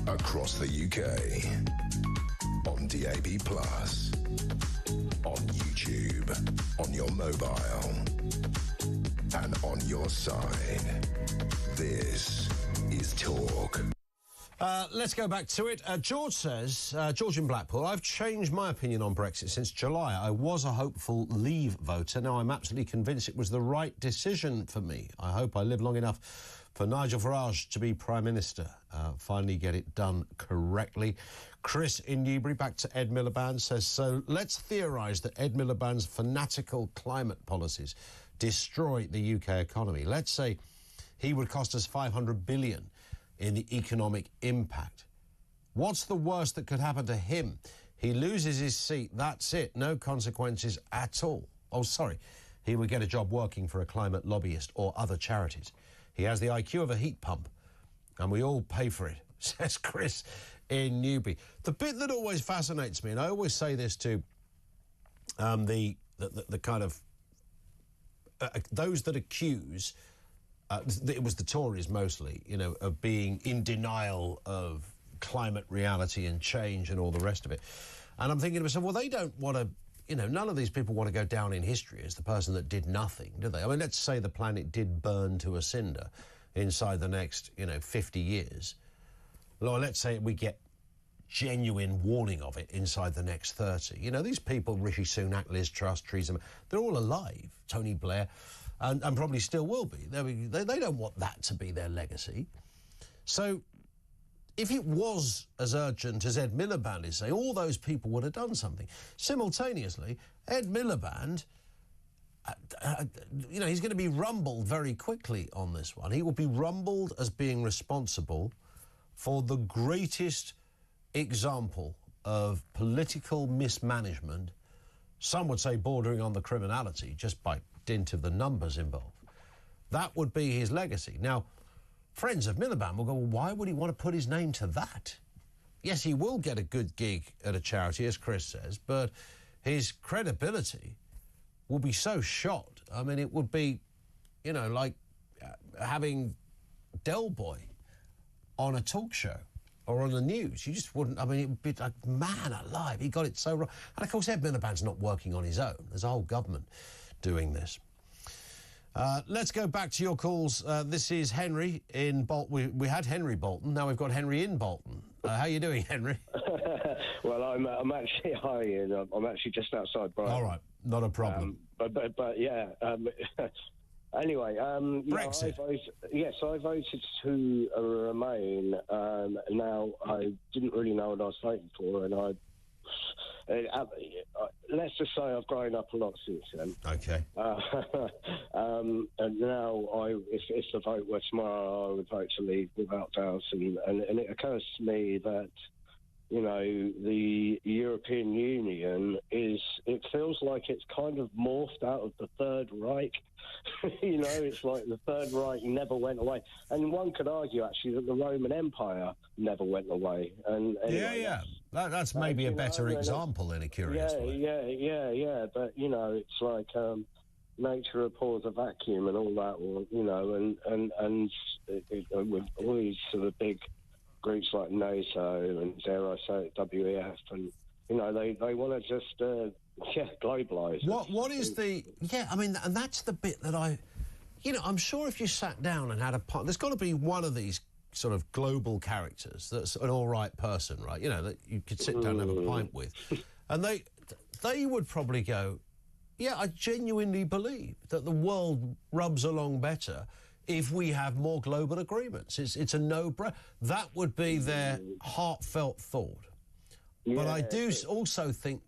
Across the UK, on DAB+, on YouTube, on your mobile, and on your side. This is Talk. Let's go back to it. George says, George in Blackpool, I've changed my opinion on Brexit since July. I was a hopeful Leave voter. Now I'm absolutely convinced it was the right decision for me. I hope I live long enough for Nigel Farage to be Prime Minister. Finally get it done correctly. Chris in Newbury, back to Ed Miliband, says, so let's theorise that Ed Miliband's fanatical climate policies destroy the UK economy. Let's say he would cost us $500 billion in the economic impact. What's the worst that could happen to him? He loses his seat, that's it, no consequences at all. Oh, sorry, he would get a job working for a climate lobbyist or other charities. He has the IQ of a heat pump, and we all pay for it, says Chris in Newby. The bit that always fascinates me, and I always say this to the kind of those that accuse, it was the Tories mostly, of being in denial of climate reality and change and all the rest of it. And I'm thinking to myself, well, they don't want to, none of these people want to go down in history as the person that did nothing, do they? I mean, let's say the planet did burn to a cinder inside the next, 50 years. Well, let's say we get genuine warning of it inside the next 30. These people, Rishi Sunak, Liz Truss, Theresa May, they're all alive, Tony Blair, and probably still will be. They don't want that to be their legacy. So if it was as urgent as Ed Miliband is saying, all those people would have done something. Simultaneously, Ed Miliband, he's going to be rumbled very quickly on this one. He will be rumbled as being responsible for the greatest example of political mismanagement, some would say bordering on the criminality, just by dint of the numbers involved. That would be his legacy. Now, friends of Miliband will go, well, why would he want to put his name to that? Yes, he will get a good gig at a charity, as Chris says, but his credibility will be so shot. I mean, it would be, like having Del Boy on a talk show or on the news. You just wouldn't, it would be like, man alive, he got it so wrong. And of course, Ed Miliband's not working on his own. There's a whole government doing this. Let's go back to your calls. This is Henry in Bolton. We had Henry Bolton, now we've got Henry in Bolton. How are you doing, Henry? Well, I'm actually hi, Ian. I'm actually just outside Brighton. All right, not a problem. But yeah. Anyway, Brexit. I voted to remain. Now, I didn't really know what I was voting for, and let's just say I've grown up a lot since then. Okay. And now, if the vote were tomorrow, I would vote to leave without doubt. And it occurs to me that, the European Union it feels like it's kind of morphed out of the Third Reich. It's like the Third Reich never went away. And one could argue, actually, that the Roman Empire never went away. And anyway, that's maybe a better example in a curious way. Yeah. But, it's like nature abhors a vacuum and all that, and with all these sort of big groups like NATO and, dare I say it, WEF, and, they want to just, globalise. What is the... Yeah, and that's the bit that I'm sure if you sat down and had a... There's got to be one of these sort of global characters that's an all right person, right? That you could sit down and have a pint with. And they would probably go, yeah, I genuinely believe that the world rubs along better if we have more global agreements. It's a no-brainer. That would be their heartfelt thought. Yeah, but I do also think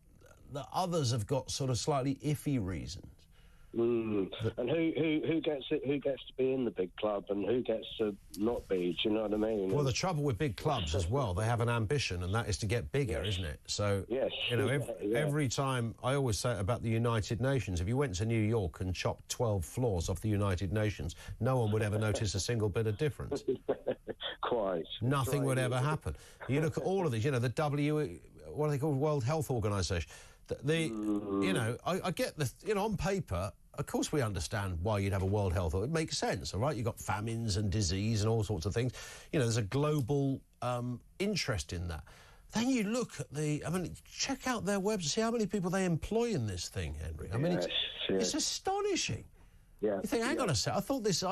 that others have got sort of slightly iffy reasons. And who gets it? Who gets to be in the big club, and who gets to not be? Do you know what I mean? Well, the trouble with big clubs as well, they have an ambition, and that is to get bigger, isn't it? So, every time, I always say about the United Nations, if you went to New York and chopped 12 floors off the United Nations, no one would ever notice a single bit of difference. Quite. Nothing would ever happen. You look at all of these, what are they called? World Health Organization. I get on paper, of course we understand why you'd have a World Health. It makes sense, all right? You've got famines and disease and all sorts of things. There's a global interest in that. Then you look at check out their website, see how many people they employ in this thing, Henry. It's astonishing. Yeah. You think, hang on a sec, I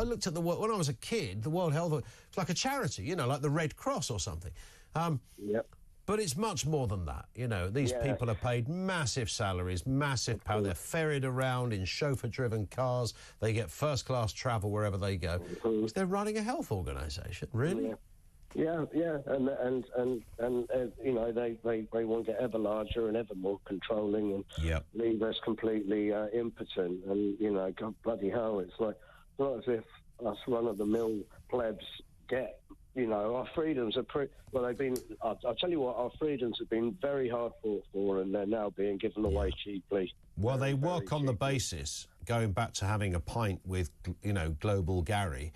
looked at when I was a kid, the World Health, it's like a charity, like the Red Cross or something. But it's much more than that. These people are paid massive salaries, massive power. They're ferried around in chauffeur-driven cars. They get first-class travel wherever they go. They're running a health organisation, really? Yeah, and they want to get ever larger and ever more controlling and leave us completely impotent. And God bloody hell, it's not as if us run-of-the-mill plebs get. Our freedoms are they've been. I'll tell you what, our freedoms have been very hard fought for, and they're now being given away cheaply. Well, they work on the basis, going back to having a pint with, Global Gary,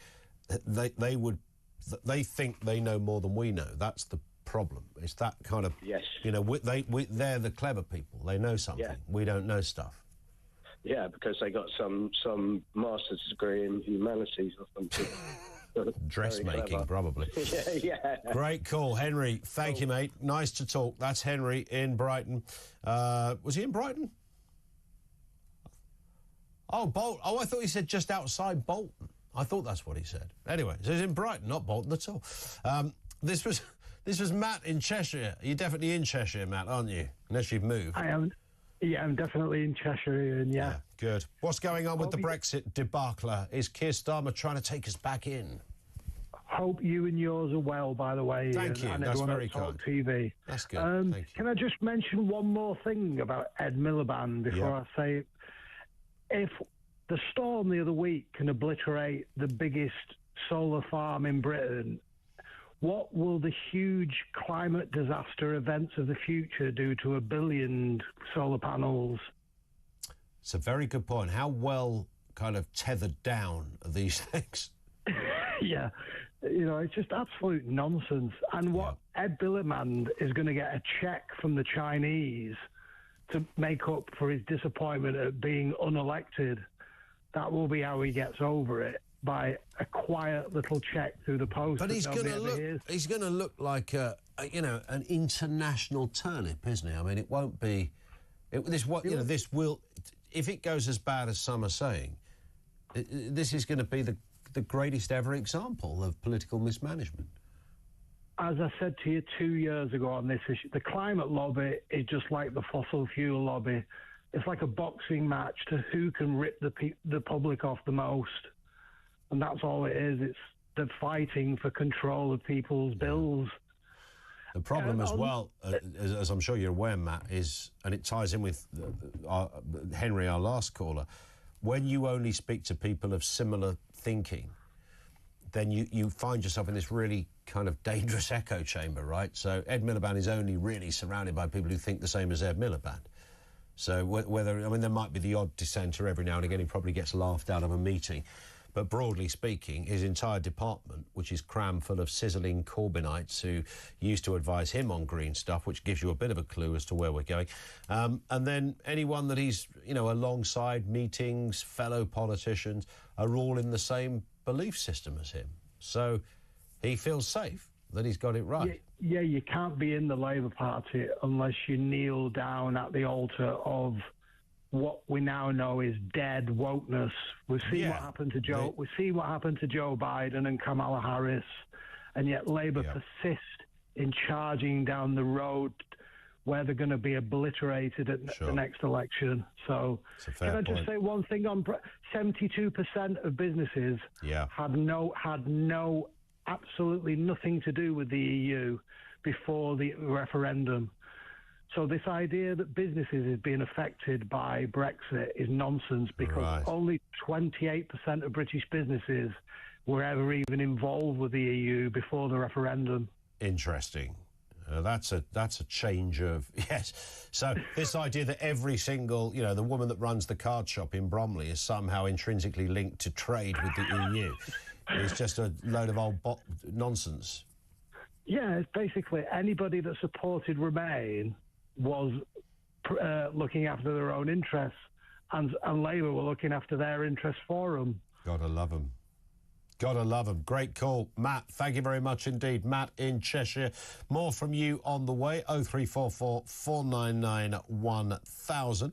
they think they know more than we know. That's the problem. It's that kind of, yes. You know, they're the clever people. They know something. Yeah. We don't know stuff. Yeah, because they got some master's degree in humanities or something. Dressmaking, probably. yeah. Great call, Henry. Thank you, mate. Nice to talk. That's Henry in Brighton. Was he in Brighton? Oh, Bolton. Oh, I thought he said just outside Bolton. I thought that's what he said. Anyway, so he's in Brighton, not Bolton at all. This was Matt in Cheshire. You're definitely in Cheshire, Matt, aren't you? Unless you've moved. I am. Yeah, I'm definitely in Cheshire, and yeah. Good. What's going on with the Brexit debacle? Is Keir Starmer trying to take us back in? Hope you and yours are well, by the way. Thank you. And That's everyone very at Talk kind. TV. That's good. Thank you. Can I just mention one more thing about Ed Miliband before I say it? If the storm the other week can obliterate the biggest solar farm in Britain, what will the huge climate disaster events of the future do to 1 billion solar panels? It's a very good point. How well kind of tethered down are these things? Yeah, you know, it's just absolute nonsense. And what Ed Miliband is going to get a check from the Chinese to make up for his disappointment at being unelected. That will be how he gets over it, by a quiet little check through the post. But he's going to look like an international turnip, isn't he? I mean, it won't be. This will, if it goes as bad as some are saying, this is going to be the greatest ever example of political mismanagement. As I said to you 2 years ago on this issue, the climate lobby is just like the fossil fuel lobby. It's like a boxing match to who can rip the public off the most. And that's all it is. They're fighting for control of people's bills. The problem as well, as I'm sure you're aware, Matt, is, and it ties in with Henry, our last caller, when you only speak to people of similar thinking, then you find yourself in this really kind of dangerous echo chamber, right? So Ed Miliband is only really surrounded by people who think the same as Ed Miliband. So there might be the odd dissenter every now and again, he probably gets laughed out of a meeting. But broadly speaking, his entire department, which is crammed full of sizzling Corbynites who used to advise him on green stuff, which gives you a bit of a clue as to where we're going. And then anyone that he's, alongside, meetings, fellow politicians, are all in the same belief system as him. So he feels safe that he's got it right. Yeah, you can't be in the Labour Party unless you kneel down at the altar of what we now know is dead wokeness. We've seen what happened to Joe. We've seen what happened to Joe Biden and Kamala Harris, and yet Labour persist in charging down the road where they're going to be obliterated at the next election. So, can I just say one thing on 72% of businesses had absolutely nothing to do with the EU before the referendum. So this idea that businesses is being affected by Brexit is nonsense, because only 28% of British businesses were ever even involved with the EU before the referendum. Interesting. That's a change of... Yes. So this idea that every single, the woman that runs the card shop in Bromley is somehow intrinsically linked to trade with the EU is just a load of old nonsense. Yeah, it's basically anybody that supported Remain was looking after their own interests, and Labour were looking after their interests for them. Gotta love them. Gotta love them. Great call, Matt. Thank you very much indeed. Matt in Cheshire. More from you on the way. 0344 499 1000.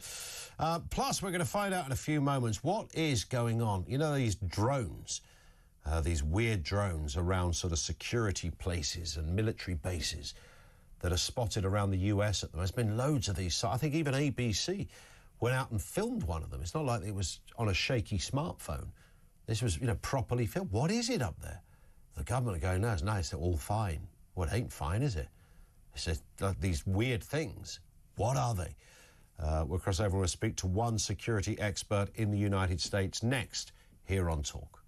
Plus, we're going to find out in a few moments what is going on. You know, these drones, these weird drones around sort of security places and military bases that are spotted around the US at the moment. There's been loads of these. So I think even ABC went out and filmed one of them. It's not like it was on a shaky smartphone. This was, properly filmed. What is it up there? The government are going, no, it's nice, they're all fine. Well, it ain't fine, is it? It's just like these weird things. What are they? We'll cross over and we'll speak to one security expert in the United States next here on Talk.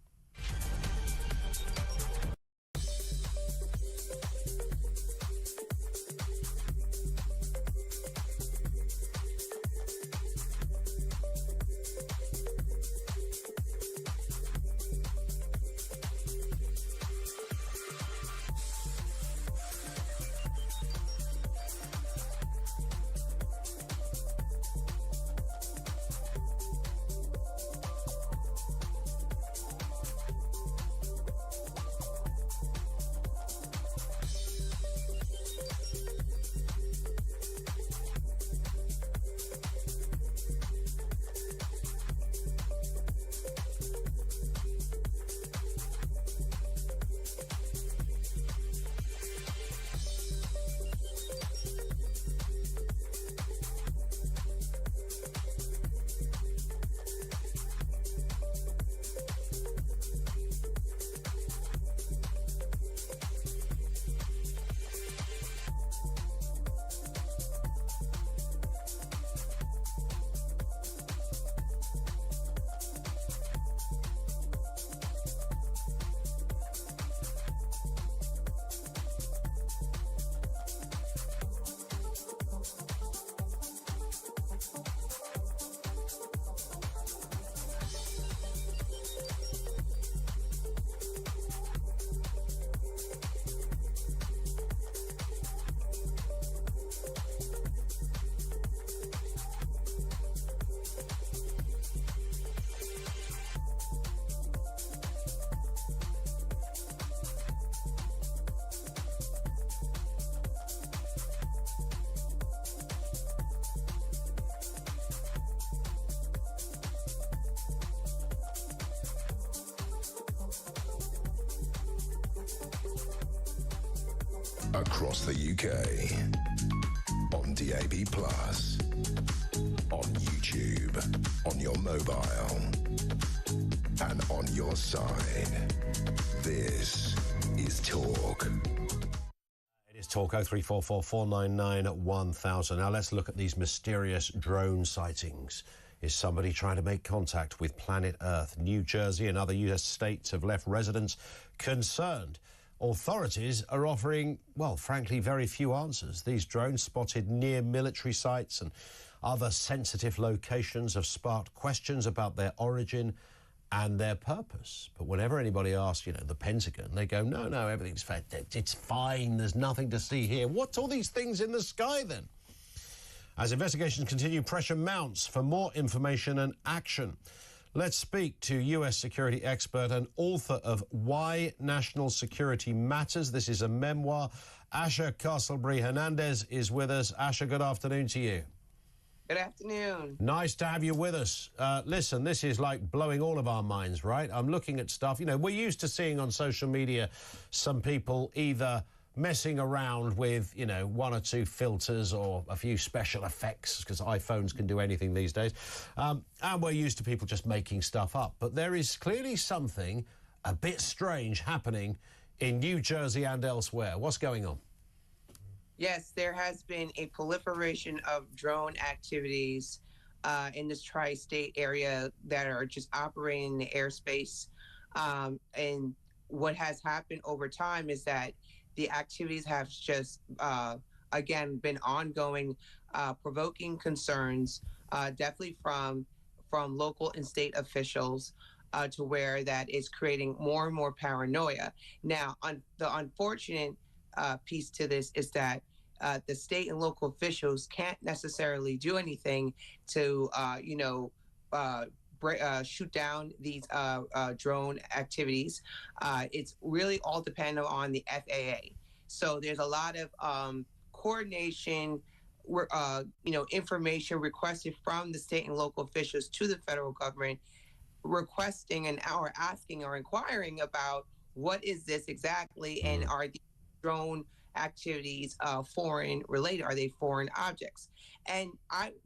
Across the UK. On DAB+. On YouTube. On your mobile. And on your side. This is Talk. It is Talk 0344 499 1000. Now let's look at these mysterious drone sightings. Is somebody trying to make contact with planet Earth? New Jersey and other US states have left residents concerned. Authorities are offering, well, frankly, very few answers. These drones spotted near military sites and other sensitive locations have sparked questions about their origin and their purpose. But whenever anybody asks, the Pentagon, they go, no, everything's fine. It's fine. There's nothing to see here. What's all these things in the sky then? As investigations continue, pressure mounts for more information and action. Let's speak to US security expert and author of Why National Security Matters. This is a memoir. Asha Castlebury-Hernandez is with us. Asha, good afternoon to you. Good afternoon. Nice to have you with us. Listen, this is like blowing all of our minds, right? I'm looking at stuff. We're used to seeing on social media some people either messing around with, one or two filters or a few special effects, because iPhones can do anything these days. And we're used to people just making stuff up. But there is clearly something a bit strange happening in New Jersey and elsewhere. What's going on? Yes, there has been a proliferation of drone activities in this tri-state area that are just operating in the airspace. And what has happened over time is that the activities have just, again, been ongoing, provoking concerns, definitely from local and state officials, to where that is creating more and more paranoia. Now, the unfortunate piece to this is that the state and local officials can't necessarily do anything to, shoot down these drone activities. It's really all dependent on the FAA. So there's a lot of coordination, information requested from the state and local officials to the federal government, requesting or asking or inquiring about what is this exactly, and are these drone activities foreign related? Are they foreign objects? And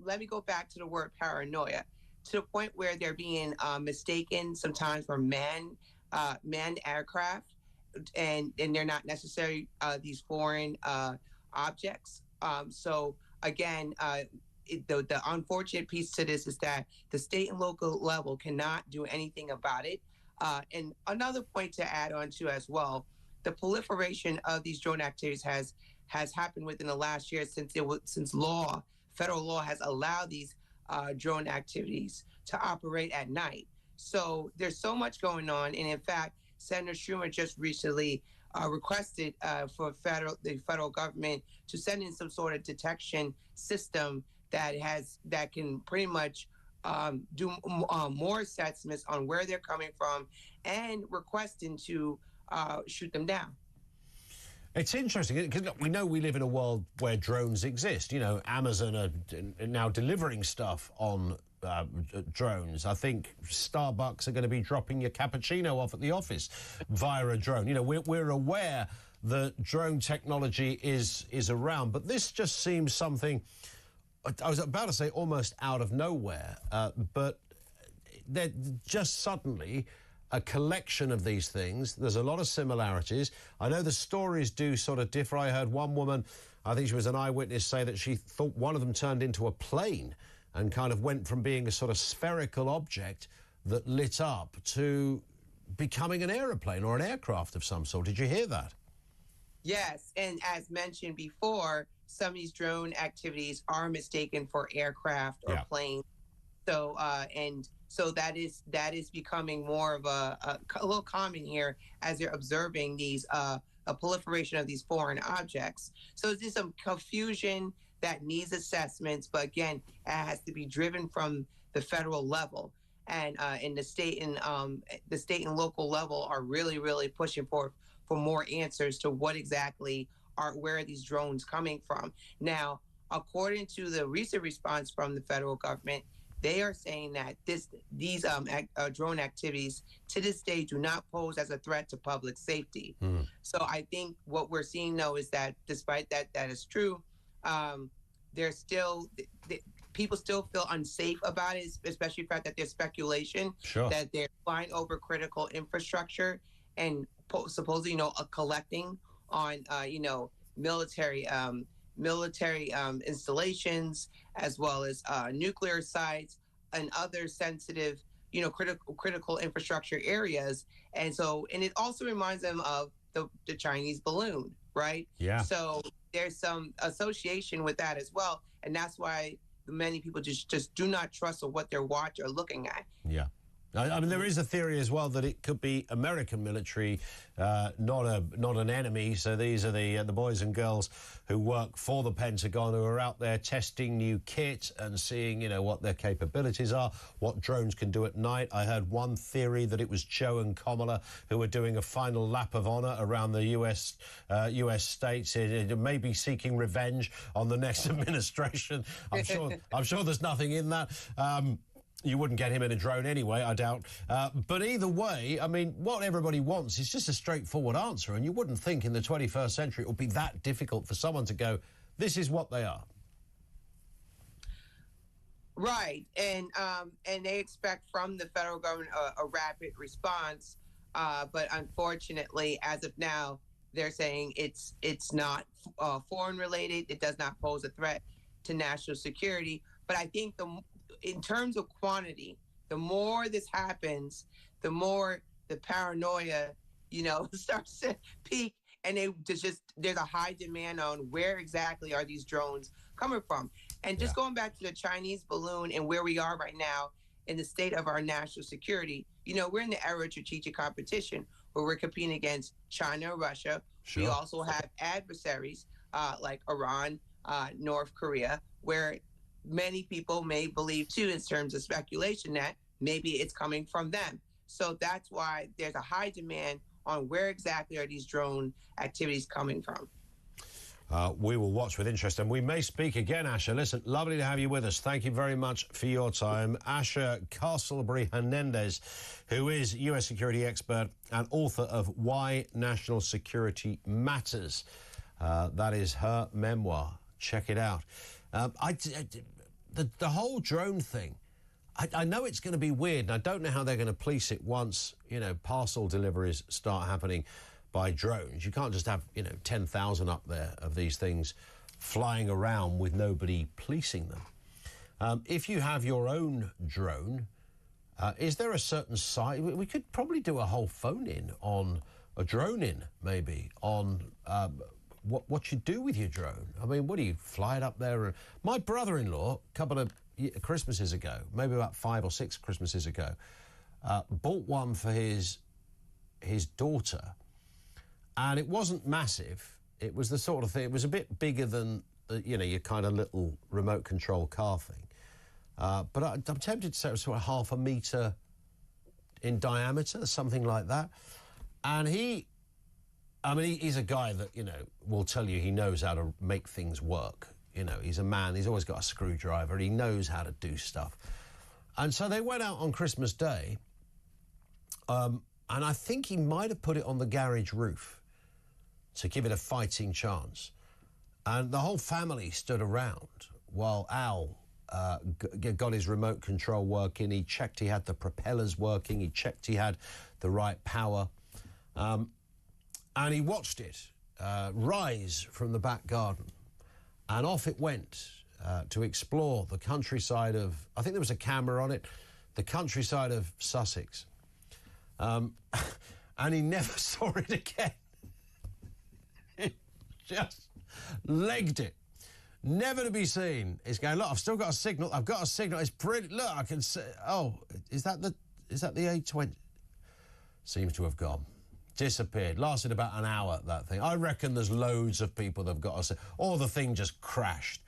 let me go back to the word paranoia, to the point where they're being mistaken sometimes for manned aircraft, and they're not necessarily these foreign objects. So again, the unfortunate piece to this is that the state and local level cannot do anything about it. And another point to add on to as well, the proliferation of these drone activities has happened within the last year since federal law has allowed these drone activities to operate at night. So there's so much going on, and in fact, Senator Schumer just recently requested for the federal government to send in some sort of detection system that can pretty much do more assessments on where they're coming from, and requesting to shoot them down. It's interesting, because we know we live in a world where drones exist. Amazon are now delivering stuff on drones. I think Starbucks are going to be dropping your cappuccino off at the office via a drone. We're aware that drone technology is around, but this just seems something, I was about to say almost out of nowhere, but they're just suddenly a collection of these things. There's a lot of similarities. I know the stories do sort of differ. I heard one woman, I think she was an eyewitness, say that she thought one of them turned into a plane and kind of went from being a sort of spherical object that lit up to becoming an aeroplane or an aircraft of some sort. Did you hear that? Yes, and as mentioned before, some of these drone activities are mistaken for aircraft or planes. So, so that is becoming more of a little common here as you're observing these a proliferation of these foreign objects. So there's just some confusion that needs assessments, but again, it has to be driven from the federal level, and in the state and local level are really pushing for more answers to what exactly where are these drones coming from. Now, according to the recent response from the federal government, they are saying that these drone activities to this day do not pose as a threat to public safety. So I think what we're seeing though is that despite that is true, there's still people still feel unsafe about it, especially the fact that there's speculation that they're flying over critical infrastructure and supposedly, collecting on, military installations, as well as nuclear sites and other sensitive, critical infrastructure areas. And it also reminds them of the Chinese balloon, right? Yeah. So there's some association with that as well. And that's why many people just do not trust what they're watching or looking at. Yeah. I mean, there is a theory as well that it could be American military, not an enemy. So these are the boys and girls who work for the Pentagon, who are out there testing new kit and seeing, what their capabilities are, what drones can do at night. I heard one theory that it was Joe and Kamala who were doing a final lap of honour around the U.S. states, maybe seeking revenge on the next administration. I'm sure there's nothing in that. You wouldn't get him in a drone anyway, I doubt. But either way, I mean, what everybody wants is just a straightforward answer. And you wouldn't think in the 21st century it would be that difficult for someone to go, this is what they are. Right. And they expect from the federal government a rapid response. But unfortunately, as of now, they're saying it's not foreign related. It does not pose a threat to national security. But I think in terms of quantity, the more this happens, the more the paranoia, starts to peak, and there's a high demand on where exactly are these drones coming from. And just going back to the Chinese balloon and where we are right now in the state of our national security, we're in the era of strategic competition where we're competing against China and Russia. We also have adversaries like Iran, North Korea, where many people may believe, too, in terms of speculation, that maybe it's coming from them. So that's why there's a high demand on where exactly are these drone activities coming from. We will watch with interest, and we may speak again, Asha. Listen, lovely to have you with us. Thank you very much for your time. Asha Castleberry-Hernandez, who is US security expert and author of Why National Security Matters. That is her memoir. Check it out. The whole drone thing, I know it's going to be weird, and I don't know how they're going to police it once, parcel deliveries start happening by drones. You can't just have, 10,000 up there of these things flying around with nobody policing them. If you have your own drone, is there a certain size? We could probably do a whole phone-in on a drone-in, maybe, on what you do with your drone. I mean, what do you fly it up there? My brother-in-law, a couple of Christmases ago, maybe about 5 or 6 Christmases ago, bought one for his daughter, and it wasn't massive. It was the sort of thing, it was a bit bigger than, your kind of little remote control car thing. But I'm tempted to say it was sort of 0.5 metre in diameter, something like that. And he's a guy that, will tell you he knows how to make things work. He's a man, he's always got a screwdriver, he knows how to do stuff. And so they went out on Christmas Day, and I think he might have put it on the garage roof to give it a fighting chance. And the whole family stood around while Al got his remote control working. He checked he had the propellers working, he checked he had the right power. And he watched it rise from the back garden, and off it went to explore the countryside of, I think there was a camera on it, the countryside of Sussex. And he never saw it again. He just legged it. Never to be seen. He's going, look, I've still got a signal. I've got a signal. It's brilliant. Look, I can see. Oh, is that the A20? Seems to have gone. Disappeared. Lasted about an hour, that thing. I reckon there's loads of people that have got to, or the thing just crashed.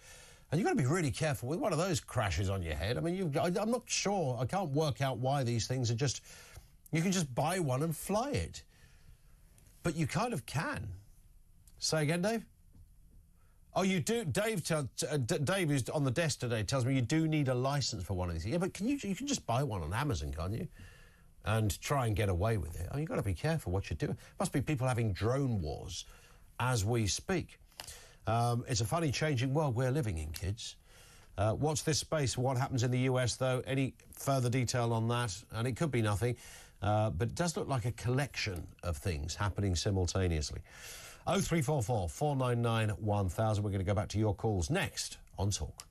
And you've got to be really careful with one of those crashes on your head. I mean, I'm not sure. I can't work out why these things are just, you can just buy one and fly it. But you kind of can. Say again, Dave? Oh, you do? Dave, Dave, who's on the desk today, tells me you do need a licence for one of these. Yeah, but you can just buy one on Amazon, can't you? And try and get away with it. Oh, you've got to be careful what you're doing. Must be people having drone wars as we speak. It's a funny, changing world we're living in, kids. Watch this space. What happens in the US, though? Any further detail on that? And it could be nothing, but it does look like a collection of things happening simultaneously. 0344 499 1000. We're going to go back to your calls next on Talk.